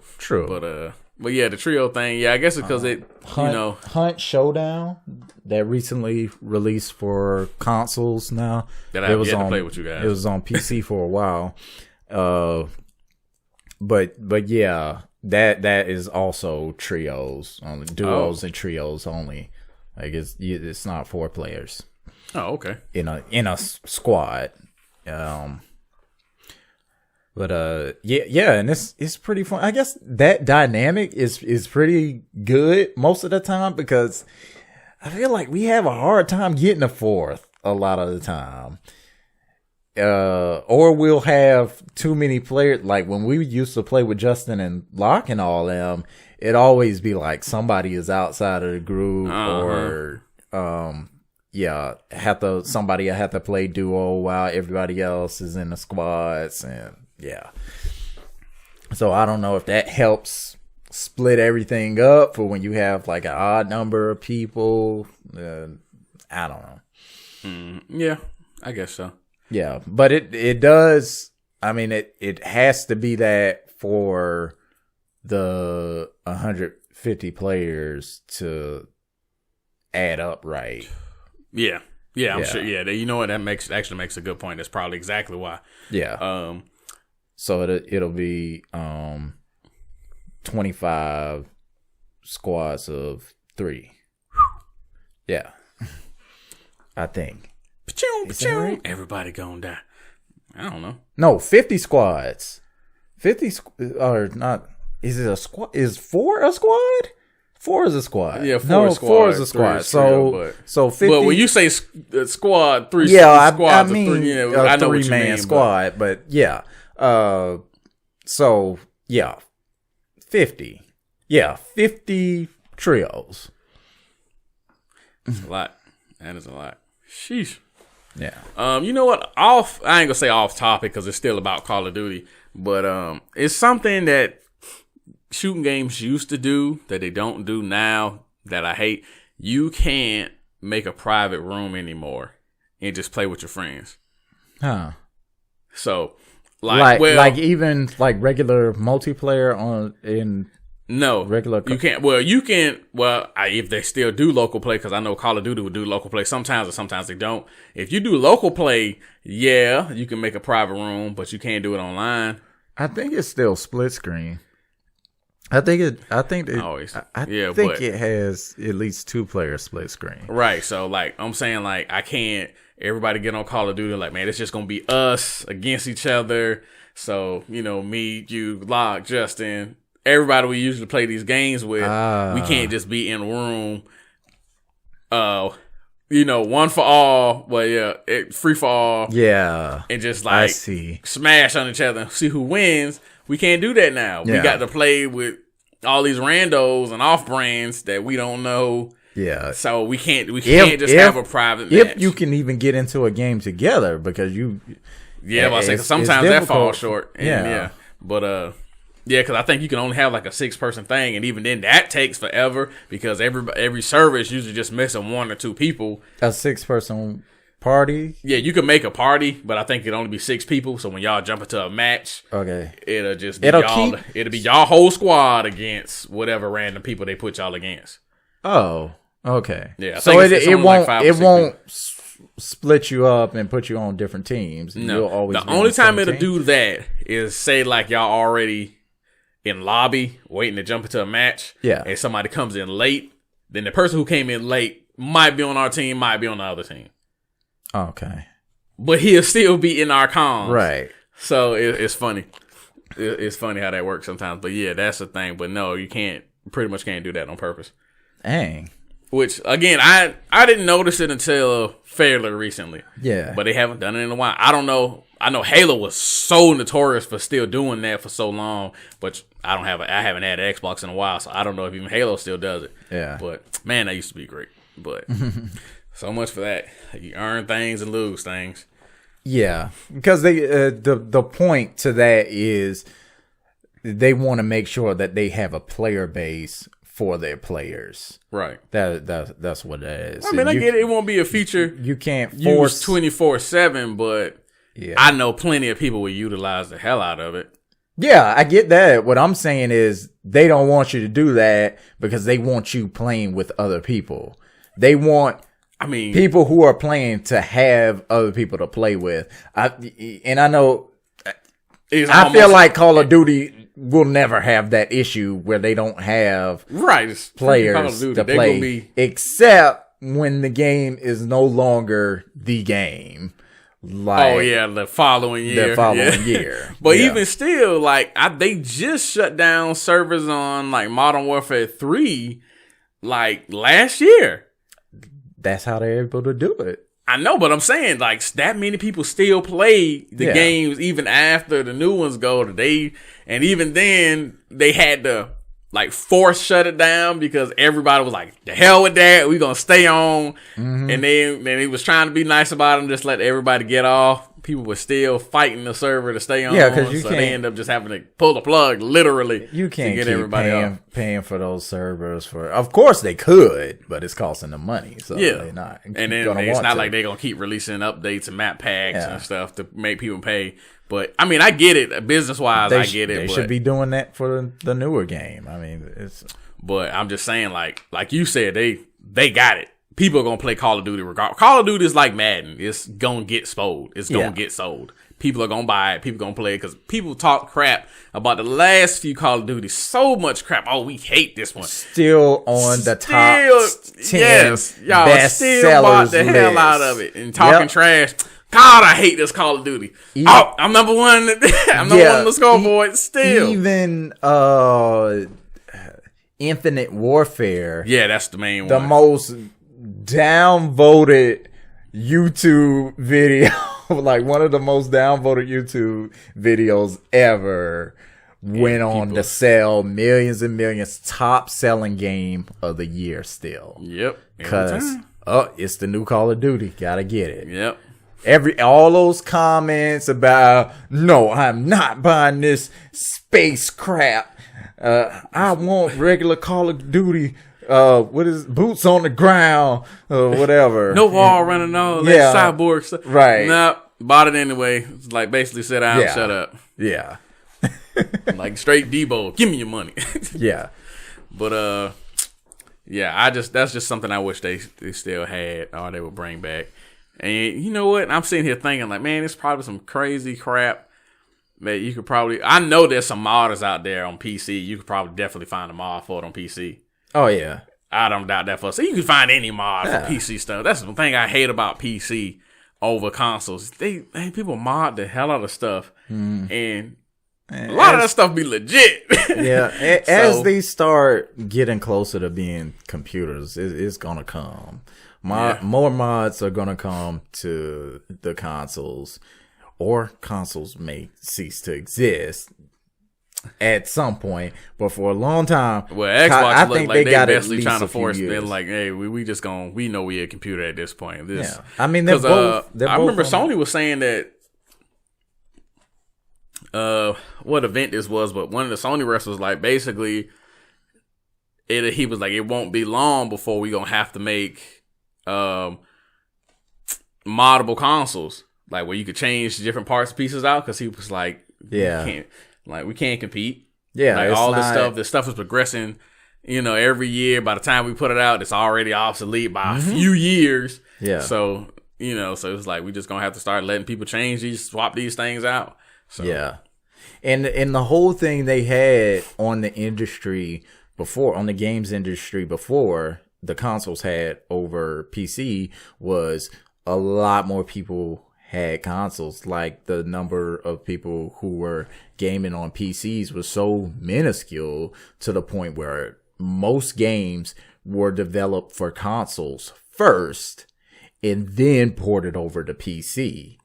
But yeah, the trio thing. Yeah, I guess it's because Hunt Showdown that recently released for consoles now. That I have yet to play with you guys. It was on PC for a while. But yeah, that is also trios, only duos and trios only. Like it's not 4 players. Oh, okay. In a squad. But But yeah, and it's pretty fun. I guess that dynamic is pretty good most of the time because I feel like we have a hard time getting a fourth a lot of the time. Or we'll have too many players. Like when we used to play with Justin and Locke and all them, it'd always be like somebody is outside of the group or somebody have to play duo while everybody else is in the squads, and yeah. So I don't know if that helps split everything up for when you have like an odd number of people. I don't know. Yeah, I guess so. Yeah, but it does. I mean, it has to be that for the 150 players to add up right. Yeah, I'm sure. Yeah, you know what? That actually makes a good point. That's probably exactly why. Yeah. So it'll be 25 squads of 3. Yeah, I think. Right? Everybody gonna die. I don't know. No, 50 squads. 50 or not? Is it a squad? Is 4 a squad? 4 is a squad. Yeah, 4 is a squad. So 50. But when you say squad, 3 yeah, squads, I mean, I know what you 3-man mean, squad, but yeah. So yeah, 50. Yeah, 50 trios. That's a lot. That is a lot. Sheesh. Yeah. You know what? I ain't gonna say off topic because it's still about Call of Duty, but it's something that shooting games used to do that they don't do now that I hate. You can't make a private room anymore and just play with your friends. Huh. So like even like regular multiplayer no, regular. You can't. Well, you can. Well, if they still do local play, because I know Call of Duty would do local play sometimes, or sometimes they don't. If you do local play, yeah, you can make a private room, but you can't do it online. I think it's still split screen. I think it has at least 2-player split screen. Right. So like I'm saying, like I can't. Everybody get on Call of Duty like, man, it's just gonna be us against each other. So me, you, Locke, Justin. Everybody we usually play these games with, we can't just be in a room, one for all, free for all. Yeah. And just like smash on each other and see who wins. We can't do that now. Yeah. We got to play with all these randos and off brands that we don't know. Yeah. So we can't just have a private match. If you can even get into a game together because you. Yeah, I say sometimes that falls short. And yeah. But yeah, because I think you can only have like a 6-person thing, and even then that takes forever because every server is usually just missing 1 or 2 people. A 6-person party? Yeah, you can make a party, but I think it'd only be 6 people. So when y'all jump into a match, okay, it'll just be it'll be y'all whole squad against whatever random people they put y'all against. Oh, okay. Yeah, so it won't split you up and put you on different teams. No, you'll always the only time it'll do that is say like y'all already in lobby waiting to jump into a match, and somebody comes in late, then the person who came in late might be on our team, might be on the other team. Okay. But he'll still be in our comms. Right. So it's funny. It's funny how that works sometimes. But yeah, that's the thing. But no, you pretty much can't do that on purpose. Dang. Which, again, I didn't notice it until fairly recently. Yeah. But they haven't done it in a while. I don't know. I know Halo was so notorious for still doing that for so long, but I haven't had an Xbox in a while, so I don't know if even Halo still does it. Yeah. But man, that used to be great. But so much for that. You earn things and lose things. Yeah, because the point to that is they want to make sure that they have a player base for their players. Right. That's what that is. I mean, I get it. It won't be a feature. You can't force 24/7, but I know plenty of people will utilize the hell out of it. Yeah, I get that. What I'm saying is they don't want you to do that because they want you playing with other people. They want people who are playing to have other people to play with. I know I feel like Call of Duty will never have that issue where they don't have players to play, except when the game is no longer the game. like oh yeah, the following year. year. But Yeah. even still, like they just shut down servers on like Modern Warfare 3 like last year. That's how they're able to do it. I know, but I'm saying like that many people still play the games even after the new ones go today, and even then they had to like force shut it down because everybody was like, "The hell with that, we gonna stay on." Mm-hmm. And then he was trying to be nice about them, just let everybody get off. People were still fighting the server to stay on. Yeah, because you so can't. they end up just having to pull the plug literally. You can't to get keep everybody off. paying for those servers for. Of course they could, but it's costing them money. So they're not. And then it's not like they're gonna keep releasing updates and map packs and stuff to make people pay. But I mean, I get it business wise. I get it. They but, should be doing that for the newer game. I mean, it's. But I'm just saying, like you said, they got it. People are gonna play Call of Duty regardless. Call of Duty is like Madden. It's gonna get sold. It's gonna get sold. People are gonna buy it. People gonna play it because people talk crap about the last few Call of Duty. So much crap. Oh, we hate this one. Still on the top 10 yes, y'all best still sellers bought the hell list. out of it and talking trash. God, I hate this Call of Duty. I'm number one. I'm number one on the scoreboard. Still, even Infinite Warfare. Yeah, that's the main the one. most downvoted YouTube video, like one of the most downvoted YouTube videos ever, went on to sell millions and millions. Top selling game of the year still. Yep. Because it's the new Call of Duty. Gotta get it. Yep. All those comments about, no, I'm not buying this space crap. I want regular Call of Duty. What is boots on the ground or whatever. No wall running on that cyborg stuff. Right. Nah, bought it anyway. It's like basically sit down and shut up. Yeah. Like straight Debo. Give me your money. Yeah. But yeah, that's just something I wish they still had or they would bring back. And you know what? I'm sitting here thinking like, man, it's probably some crazy crap that you could probably. I know there's some modders out there on PC. You could probably definitely find a mod for it on PC. Oh yeah. I don't doubt that for. So you can find any mod for PC stuff. That's the thing I hate about PC over consoles. People mod the hell out of stuff, and a lot of that stuff be legit. Yeah, as they start getting closer to being computers, it's gonna come. More mods are gonna come to the consoles, or consoles may cease to exist at some point. But for a long time, well, Xbox look like they basically trying to force. They're like, hey, we just gonna we know we a computer at this point. I mean, they're both. I remember Sony was saying that. What event this was, but one of the Sony reps was like, basically, he was like, it won't be long before we gonna have to make moddable consoles, like where you could change different parts and pieces out. Because he was like, we can't compete. Yeah, like all this stuff is progressing. You know, every year. By the time we put it out, it's already obsolete by a few years. Yeah. So so it's like we just gonna have to start letting people swap these things out. So. Yeah, and the whole thing they had on the industry before, on the games industry before the consoles had over PC, was a lot more people had consoles. Like the number of people who were gaming on PCs was so minuscule to the point where most games were developed for consoles first and then ported over to PC.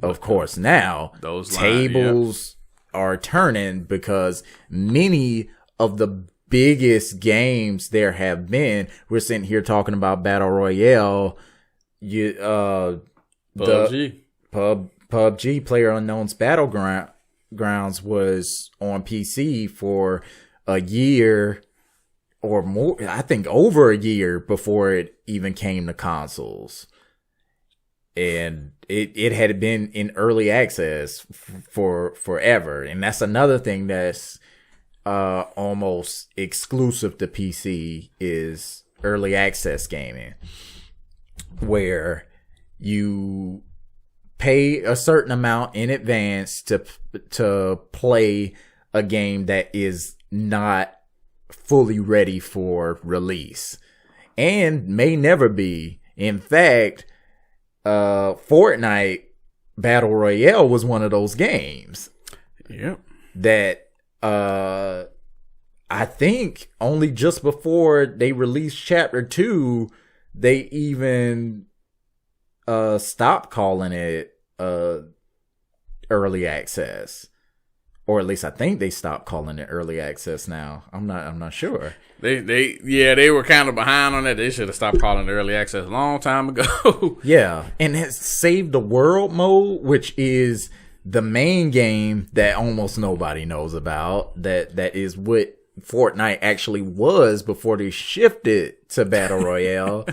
Of course, now those tables are turning because many of the biggest games there have been. We're sitting here talking about Battle Royale. PUBG, PlayerUnknown's Battlegrounds was on PC for a year or more. I think over a year before it even came to consoles. And it had been in early access for forever. And that's another thing that's almost exclusive to PC is early access gaming, where you pay a certain amount in advance to play a game that is not fully ready for release and may never be. In fact, Fortnite Battle Royale was one of those games. Yep. That I think only just before they released Chapter 2, they even stopped calling it early access. Or at least I think they stopped calling it early access now. I'm not sure. They were kind of behind on that. They should have stopped calling it early access a long time ago. Yeah, and it's Save the World mode, which is the main game that almost nobody knows about. That is what Fortnite actually was before they shifted to Battle Royale.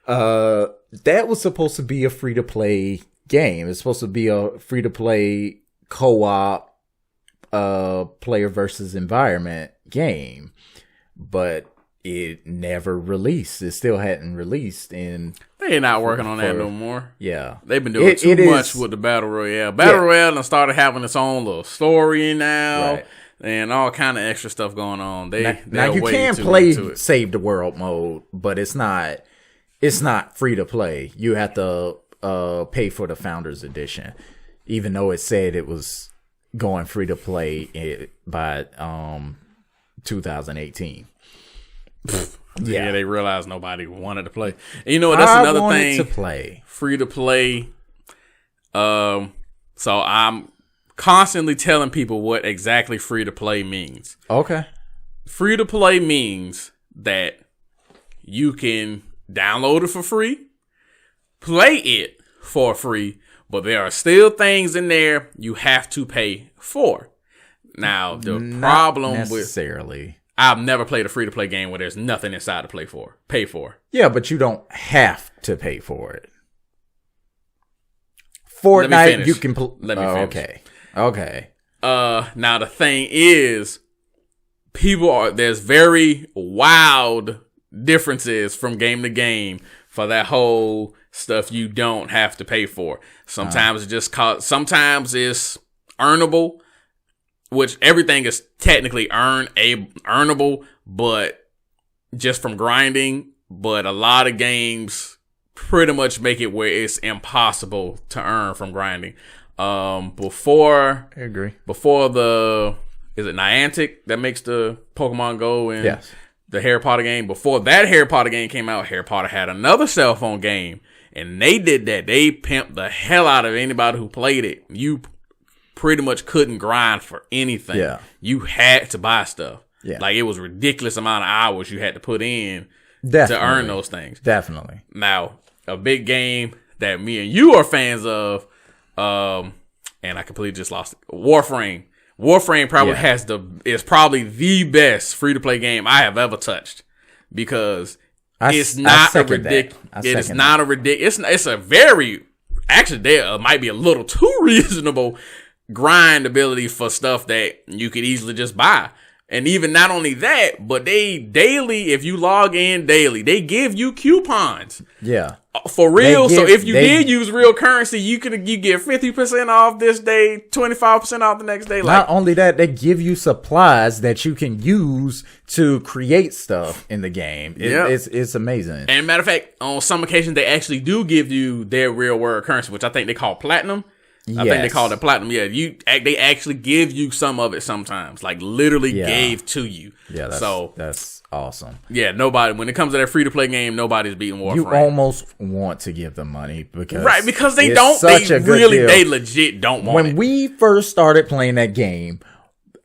That was supposed to be a free-to-play game. It's supposed to be a free-to-play co-op player versus environment game, but it never released. It still hadn't released. And they're not working on that no more. Yeah, they've been doing too much with the Battle Royale. Royale done started having its own little story now, right, and all kind of extra stuff going on. Now you can play Save the World mode, but it's not free to play. You have to pay for the Founders Edition, even though it said it was going free to play by 2018. Yeah, they realized nobody wanted to play. And you know what? That's another thing. To play free to play. So I'm constantly telling people what exactly free to play means. Okay. Free to play means that you can download it for free, play it for free, but there are still things in there you have to pay for. Now, the problem necessarily. I've never played a free-to-play game where there's nothing inside to pay for. Yeah, but you don't have to pay for it. Fortnite, you can... Let me finish. Okay. Now, the thing is, there's very wild differences from game to game for that whole stuff you don't have to pay for. Sometimes sometimes it's earnable, which everything is technically earnable, but just from grinding. But a lot of games pretty much make it where it's impossible to earn from grinding. Before I agree. Before is it Niantic that makes the Pokemon Go and yes, the Harry Potter game? Before that Harry Potter game came out, Harry Potter had another cell phone game, and they did that. They pimped the hell out of anybody who played it. You pretty much couldn't grind for anything. Yeah. You had to buy stuff. Yeah. Like, it was ridiculous amount of hours you had to put in Definitely. to earn those things. Definitely. Now, a big game that me and you are fans of, and I completely just lost it. Warframe. Warframe probably is probably the best free to play game I have ever touched, because it's not a ridiculous. It is not a ridiculous. It's a very, actually, there might be a little too reasonable grind ability for stuff that you could easily just buy. And even not only that, but they daily, if you log in daily, they give you coupons. Yeah. For real. So if you did use real currency, you get 50% off this day, 25% off the next day. Not only that, they give you supplies that you can use to create stuff in the game. It's amazing. And matter of fact, on some occasions, they actually do give you their real world currency, which I think they call platinum. Yes. I think they call it platinum. Yeah, they actually give you some of it sometimes, like literally gave to you. Yeah, that's awesome. Yeah, when it comes to that free to play game, nobody's beating Warframe. You almost want to give them money because they don't. They legit don't want it. When we first started playing that game,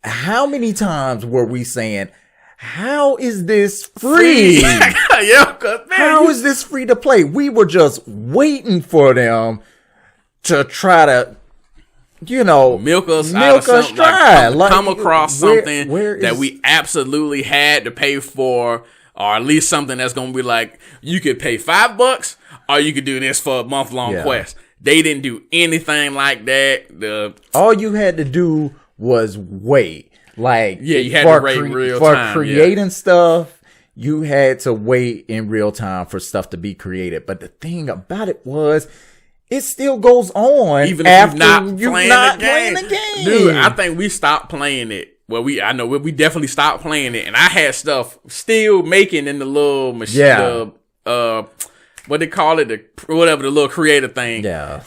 how many times were we saying, "How is this free? How is this free to play?" We were just waiting for them to try to, milk us dry. Come across something that we absolutely had to pay for, or at least something that's going to be like, you could pay $5 or you could do this for a month-long quest. They didn't do anything like that. All you had to do was wait. Like, you had to wait in real time. For creating stuff, you had to wait in real time for stuff to be created. But the thing about it was, it still goes on even after you're not playing the game. Dude, I think we stopped playing it. Well, we definitely stopped playing it, and I had stuff still making in the little machine. What they call it, the little creator thing. Yeah.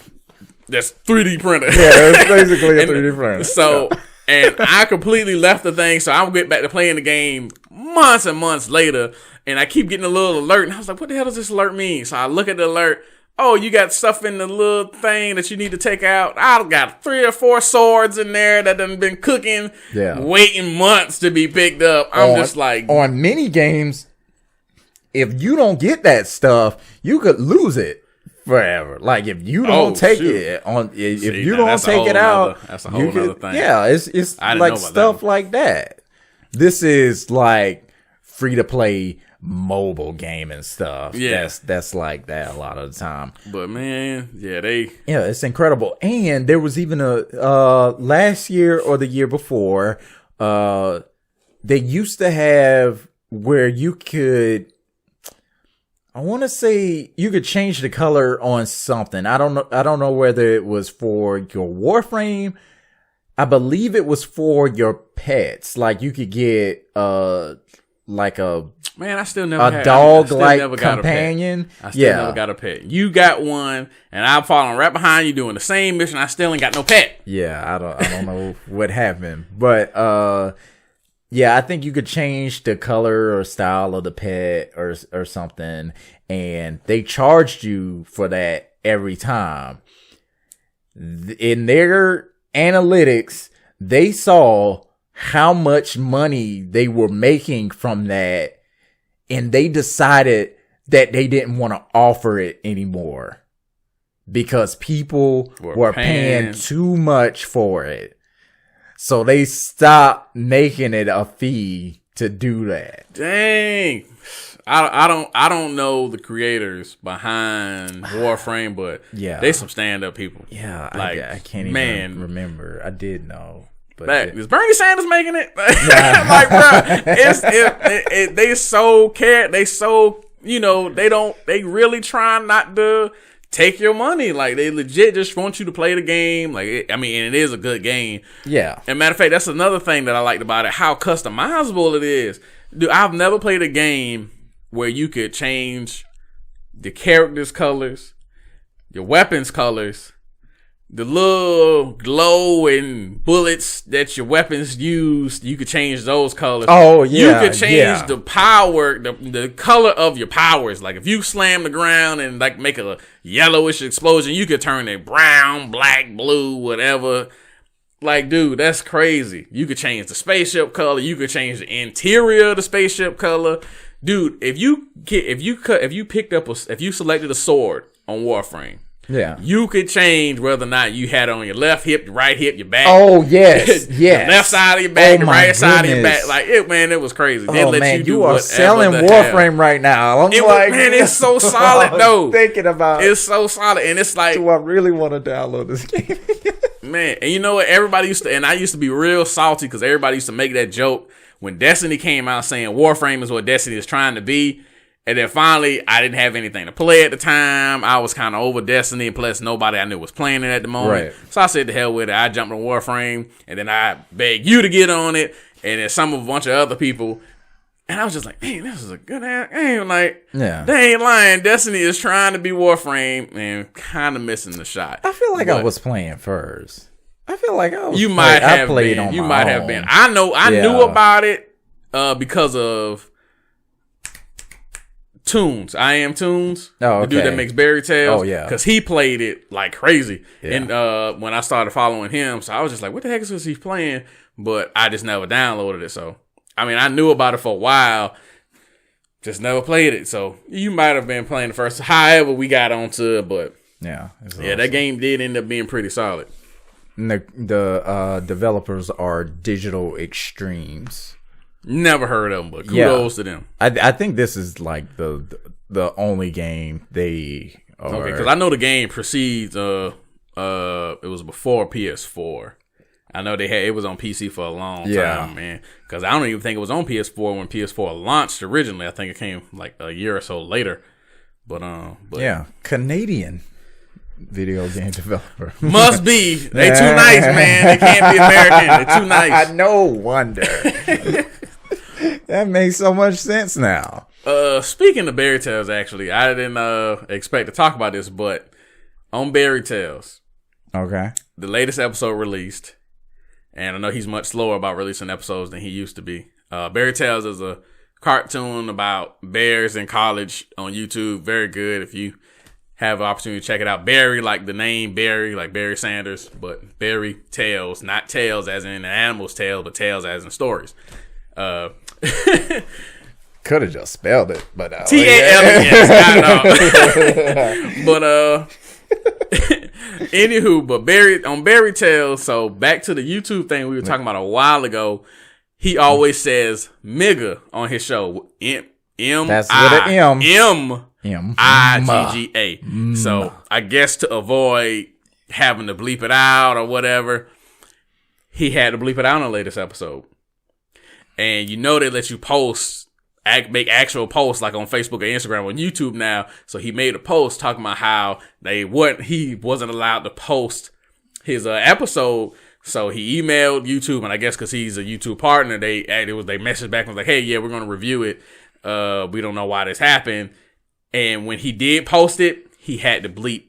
that's 3D printer. Yeah, it's basically a 3D printer. So, and I completely left the thing. So I would get back to playing the game months and months later, and I keep getting a little alert. And I was like, what the hell does this alert mean? So I look at the alert. Oh, you got stuff in the little thing that you need to take out. I've got 3 or 4 swords in there that done been cooking, waiting months to be picked up. I'm just like... On mini games, if you don't get that stuff, you could lose it forever. Like, if you don't take it, if you don't take it out... That's a whole other thing. Yeah, it's like stuff like that. This is like free-to-play mobile gaming stuff. Yeah, that's like that a lot of the time. But man, yeah, it's incredible. And there was even a last year or the year before, they used to have where you could, I want to say you could change the color on something. I don't know whether it was for your Warframe. I believe it was for your pets. Like you could get like a I still never a dog-like companion. I still never got a pet. You got one, and I'm following right behind you doing the same mission. I still ain't got no pet. Yeah, I don't know what happened, but I think you could change the color or style of the pet or something, and they charged you for that every time. In their analytics, they saw how much money they were making from that, and they decided that they didn't want to offer it anymore because people were paying too much for it. So they stopped making it a fee to do that. Dang. I don't know the creators behind Warframe, but they some stand-up people. Yeah, like, I can't even remember. I did know. Is Bernie Sanders making it? Like, bro, they so care. They so, they really try not to take your money. Like, they legit just want you to play the game. Like, and it is a good game. Yeah. And matter of fact, that's another thing that I liked about it, how customizable it is. Dude, I've never played a game where you could change the characters' colors, your weapons' colors, the little glow and bullets that your weapons use, you could change those colors. Oh, yeah. You could change the power, the color of your powers. Like, if you slam the ground and, like, make a yellowish explosion, you could turn it brown, black, blue, whatever. Like, dude, that's crazy. You could change the spaceship color. You could change the interior of the spaceship color. Dude, if you selected a sword on Warframe, you could change whether or not you had it on your left hip, your right hip, your back. Oh, yes. The left side of your back, the right side of your back. Like, it was crazy. They let you are selling Warframe right now. It's so solid, though. Thinking about it's so solid. And it's like, do I really want to download this game? Man, and you know what? Everybody used to, and I used to be real salty because everybody used to make that joke when Destiny came out saying Warframe is what Destiny is trying to be. And then finally, I didn't have anything to play at the time. I was kind of over Destiny, and plus nobody I knew was playing it at the moment. Right. So I said, the hell with it. I jumped on Warframe, and then I begged you to get on it, and then a bunch of other people. And I was just like, man, this is a good ass game. Like, they ain't lying. Destiny is trying to be Warframe and kind of missing the shot. I feel like I was playing first. I feel like I was. You might have been. You might have been. I know. I knew about it because of Tunes. I Am Tunes. Oh, okay. The dude that makes Berry Tales. Oh, yeah. Because he played it like crazy. Yeah. And when I started following him, so I was just like, what the heck is this he's playing? But I just never downloaded it. So, I knew about it for a while. Just never played it. So, you might have been playing the first. However, we got onto it. But, awesome. That game did end up being pretty solid. And the developers are Digital Extremes. Never heard of them, but kudos to them. I think this is like the only game they are. Okay, because I know the game precedes. It was before PS4. I know it was on PC for a long time, man. Because I don't even think it was on PS4 when PS4 launched originally. I think it came like a year or so later. But Canadian video game developer. Must be. They too nice, man. They can't be American. They too nice. No wonder. That makes so much sense now. Speaking of Berry Tales, actually, I didn't expect to talk about this, but on Berry Tales, Okay. The latest episode released, and I know he's much slower about releasing episodes than he used to be. Barry Tales is a cartoon about bears in college on YouTube. Very good if you have an opportunity to check it out. Barry, like the name Barry, like Barry Sanders, but Barry Tales, not Tales as in the animal's tail, but Tales as in stories. Could have just spelled it, but TALES, but anywho, but Barry Tales. So back to the YouTube thing we were talking about a while ago. He always says "migga" on his show. That's with an M. M-I-G-G-A. So I guess to avoid having to bleep it out or whatever, he had to bleep it out on the latest episode. And you know they let you make actual posts like on Facebook or Instagram on YouTube now. So he made a post talking about how he wasn't allowed to post his episode. So he emailed YouTube, and I guess because he's a YouTube partner, they messaged back and was like, "Hey, yeah, we're going to review it. We don't know why this happened." And when he did post it, he had to bleep.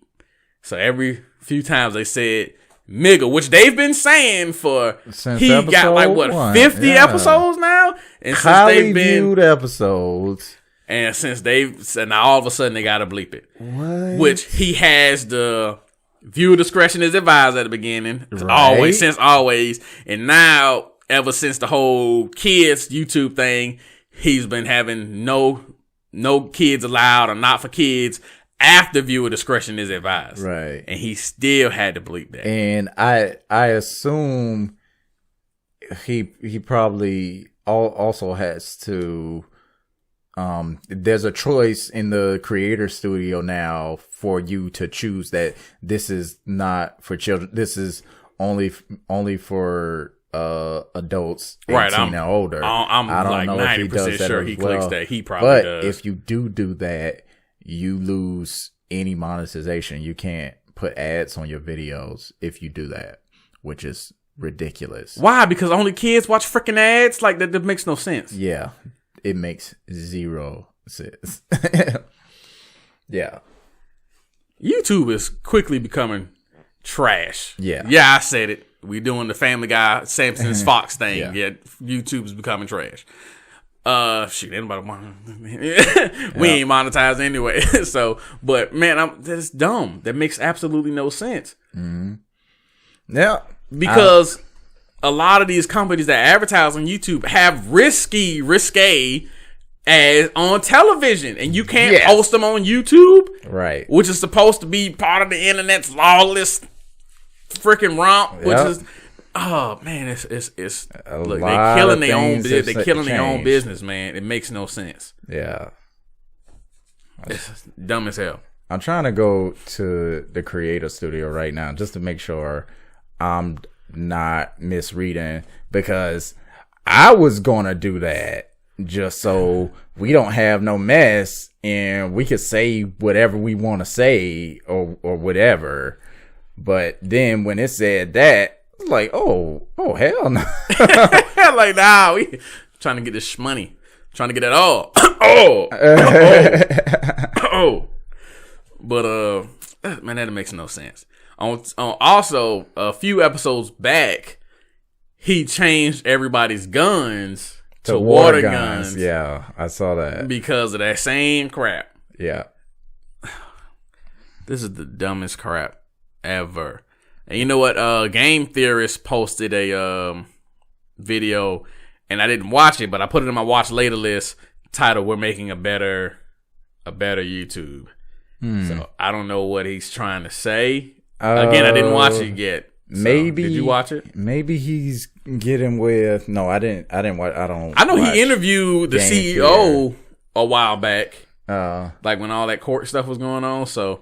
So every few times they said "migga," which they've been saying since he got like what 50 episodes now, and since highly viewed episodes. And now all of a sudden they got to bleep it. What? Which he has the viewer discretion is advised at the beginning, Right. since always, and now ever since the whole kids YouTube thing, he's been having no kids allowed or not for kids after viewer discretion is advised. Right. And he still had to bleep that. And I assume he probably also has to there's a choice in the creator studio now for you to choose that this is not for children. This is only for adults 18 and older. I don't like know 90% if he does that sure he clicks that. He probably does. But if you do that, you lose any monetization. You can't put ads on your videos if you do that, which is ridiculous. Why? Because only kids watch freaking ads? Like that makes no sense. Yeah. It makes zero sense. Yeah. YouTube is quickly becoming trash. Yeah. Yeah, I said it. We doing the Family Guy, Simpsons, Fox thing. Yeah. YouTube is becoming trash. Shit, anybody want? We ain't monetized anyway. So, but man, that's dumb. That makes absolutely no sense. Mm-hmm. Yeah, because a lot of these companies that advertise on YouTube have risque as on television, and you can't post them on YouTube, right? Which is supposed to be part of the internet's lawless freaking romp. Which is, oh man, it's look, they're killing their own. They're killing their own business, man. It makes no sense. Yeah, it's dumb as hell. I'm trying to go to the creator studio right now just to make sure I'm not misreading, because I was gonna do that just so we don't have no mess and we could say whatever we want to say or whatever. But then when it said that, it's like, oh hell no. Like, nah, we trying to get this money, trying to get that all. But man, that makes no sense. Also, a few episodes back, he changed everybody's guns to water guns. Yeah, I saw that. Because of that same crap. Yeah. This is the dumbest crap ever. And you know what? Game Theorist posted a video, and I didn't watch it, but I put it in my watch later list titled "We're Making a Better YouTube." So I don't know what he's trying to say. Again, I didn't watch it yet. So, maybe did you watch it? Maybe he's getting with. No, I didn't watch. I know he interviewed the CEO a while back, like when all that court stuff was going on. So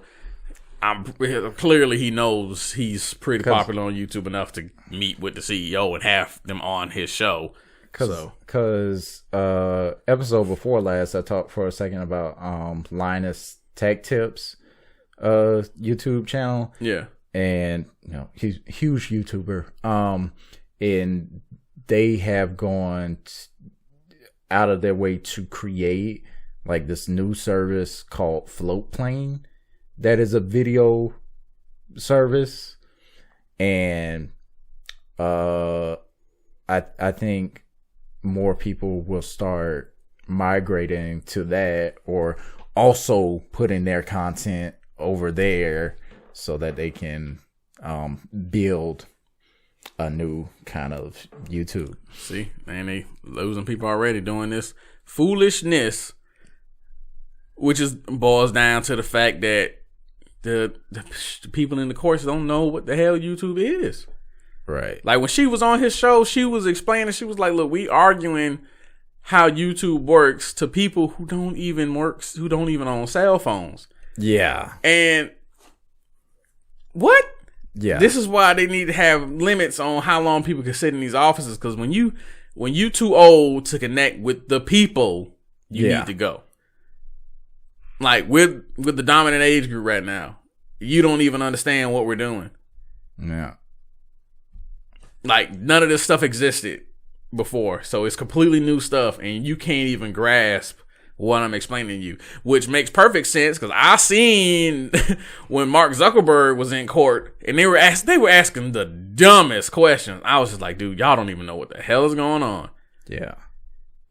clearly he knows he's pretty popular on YouTube enough to meet with the CEO and have them on his show. Because episode before last, I talked for a second about Linus Tech Tips YouTube channel. Yeah. And he's a huge YouTuber. And they have gone out of their way to create like this new service called Float Plane that is a video service. And I think more people will start migrating to that, or also putting their content over there so that they can build a new kind of YouTube. See, man, they losing people already doing this foolishness, which is boils down to the fact that the people in the course don't know what the hell YouTube is. Right. Like when she was on his show, she was explaining, she was like, look, we arguing how YouTube works to people who don't even own cell phones. Yeah. And what? Yeah. This is why they need to have limits on how long people can sit in these offices, because when you too old to connect with the people, you need to go. Like with the dominant age group right now, you don't even understand what we're doing. Yeah. Like none of this stuff existed before, so it's completely new stuff, and you can't even grasp what I'm explaining to you, which makes perfect sense because I seen when Mark Zuckerberg was in court and they were asking the dumbest questions. I was just like, dude, y'all don't even know what the hell is going on. Yeah.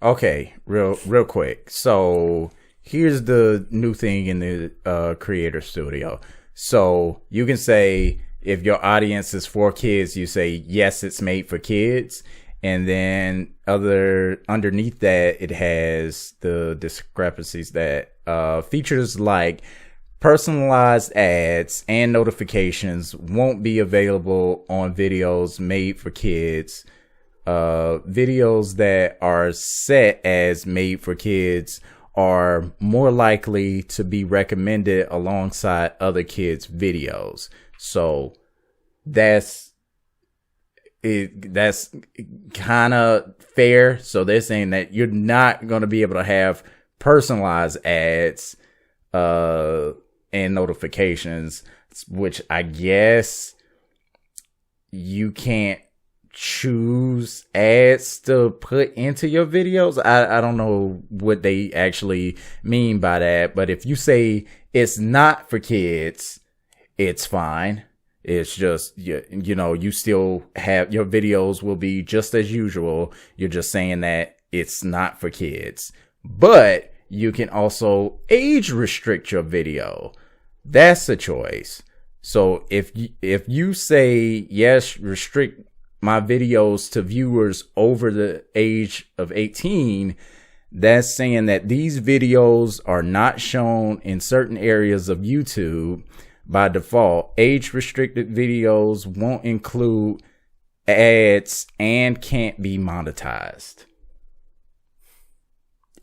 Okay, real quick. So here's the new thing in the Creator Studio. So you can say if your audience is for kids, you say yes, it's made for kids. And then underneath that, it has the discrepancies that features like personalized ads and notifications won't be available on videos made for kids. Videos that are set as made for kids are more likely to be recommended alongside other kids' videos. So that's kind of fair. So they're saying that you're not going to be able to have personalized ads and notifications, which I guess you can't choose ads to put into your videos. I don't know what they actually mean by that, but if you say it's not for kids, it's fine. It's just, you still have, your videos will be just as usual. You're just saying that it's not for kids. But you can also age restrict your video. That's a choice. So if you say, yes, restrict my videos to viewers over the age of 18, that's saying that these videos are not shown in certain areas of YouTube. By default, age-restricted videos won't include ads and can't be monetized.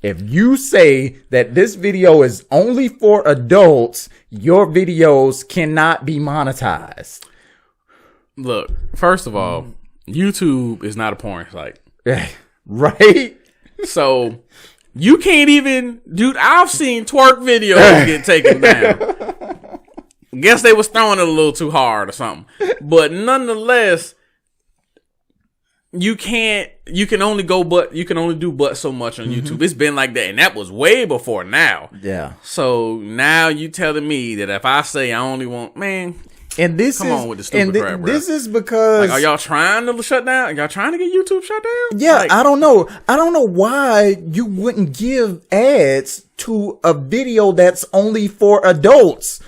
If you say that this video is only for adults, your videos cannot be monetized. Look, first of all, YouTube is not a porn site. Right? So, you can't even... Dude, I've seen twerk videos get taken down. Guess they was throwing it a little too hard or something. But nonetheless, you can only do but so much on YouTube. It's been like that, and that was way before now. Yeah. So now you telling me that if I say I only want, man, and this come on with the stupid crap, bro. This is because, like, are y'all trying to shut down? Are y'all trying to get YouTube shut down? Yeah, like, I don't know why you wouldn't give ads to a video that's only for adults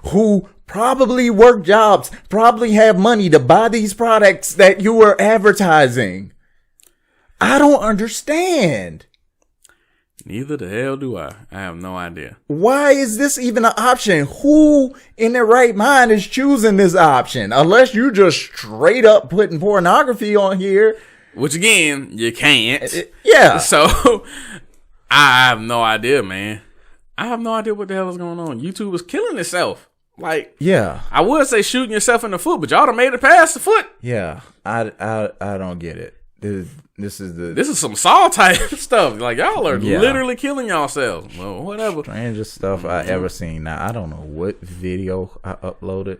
who probably work jobs, probably have money to buy these products that you were advertising. I don't understand. Neither the hell do I. I have no idea. Why is this even an option? Who in their right mind is choosing this option? Unless you just straight up putting pornography on here. Which again, you can't. Yeah. So, I have no idea, man. I have no idea what the hell is going on. YouTube is killing itself. Like, yeah. I would say shooting yourself in the foot, but y'all done made it past the foot. Yeah. I don't get it. This is some Saw type stuff. Like, y'all are literally killing yourselves. Well, whatever. Strangest stuff I ever seen. Now, I don't know what video I uploaded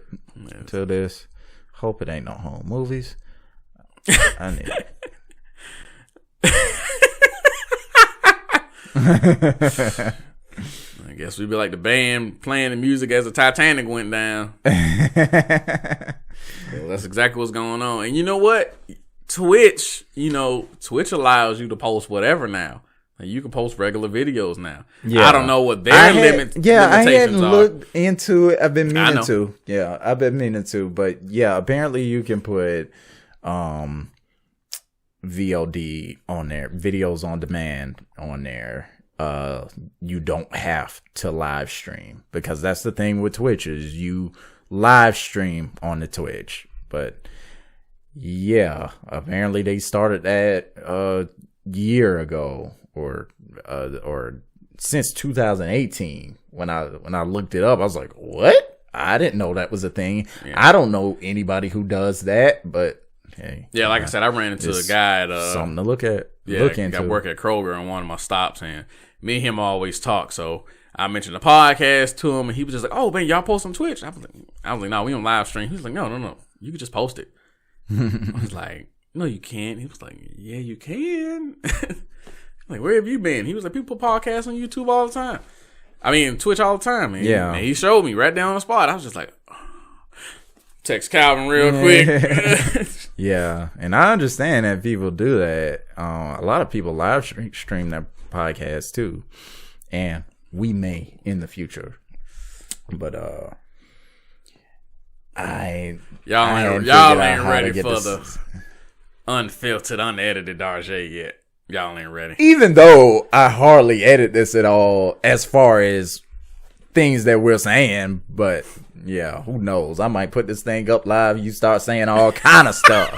to this. Hope it ain't no home movies. I need it. I guess we'd be like the band playing the music as the Titanic went down. Well, that's exactly what's going on. And you know what? Twitch allows you to post whatever now. Like, you can post regular videos now. Yeah. I don't know what their limitations are. I hadn't looked into it. I've been meaning to. Yeah, I've been meaning to. But yeah, apparently you can put VOD on there, videos on demand on there. You don't have to live stream, because that's the thing with Twitch is you live stream on the Twitch. But yeah, apparently they started that a year ago or since 2018. When I looked it up, I was like, what? I didn't know that was a thing. Yeah. I don't know anybody who does that, but hey. Yeah, like I said, I ran into a guy at something to look at. Yeah, I work at Kroger on one of my stops, and me and him always talk. So I mentioned the podcast to him, and he was just like, "Oh man, y'all post on Twitch?" I was like, "No, we don't live stream." He was like, "No, you can just post it." I was like, "No, you can't." He was like, "Yeah, you can." Like, where have you been? He was like, "People put podcasts on YouTube all the time. I mean, Twitch all the time." And yeah, he showed me right down on the spot. I was just like, text Calvin real quick. Yeah, and I understand that people do that. A lot of people live stream their podcasts too, and we may in the future. But y'all ain't ready for the unfiltered, unedited Darjay yet. Y'all ain't ready. Even though I hardly edit this at all, as far as things that we're saying, but yeah, who knows? I might put this thing up live. You start saying all kind of stuff.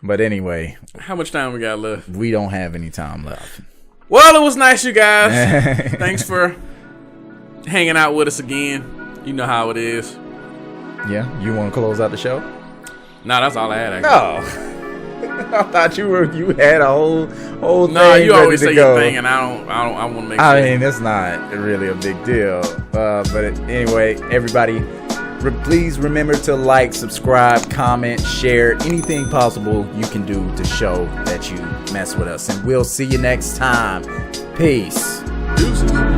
But anyway, how much time we got left? We don't have any time left. Well, it was nice, you guys. Thanks for hanging out with us again. You know how it is. Yeah, you want to close out the show? No, that's all I had. No. I thought you had a whole thing. No, you always say your thing, and I want to make sure. I mean, it's not really a big deal. But anyway, everybody, please remember to like, subscribe, comment, share, anything possible you can do to show that you mess with us. And we'll see you next time. Peace. Deuces.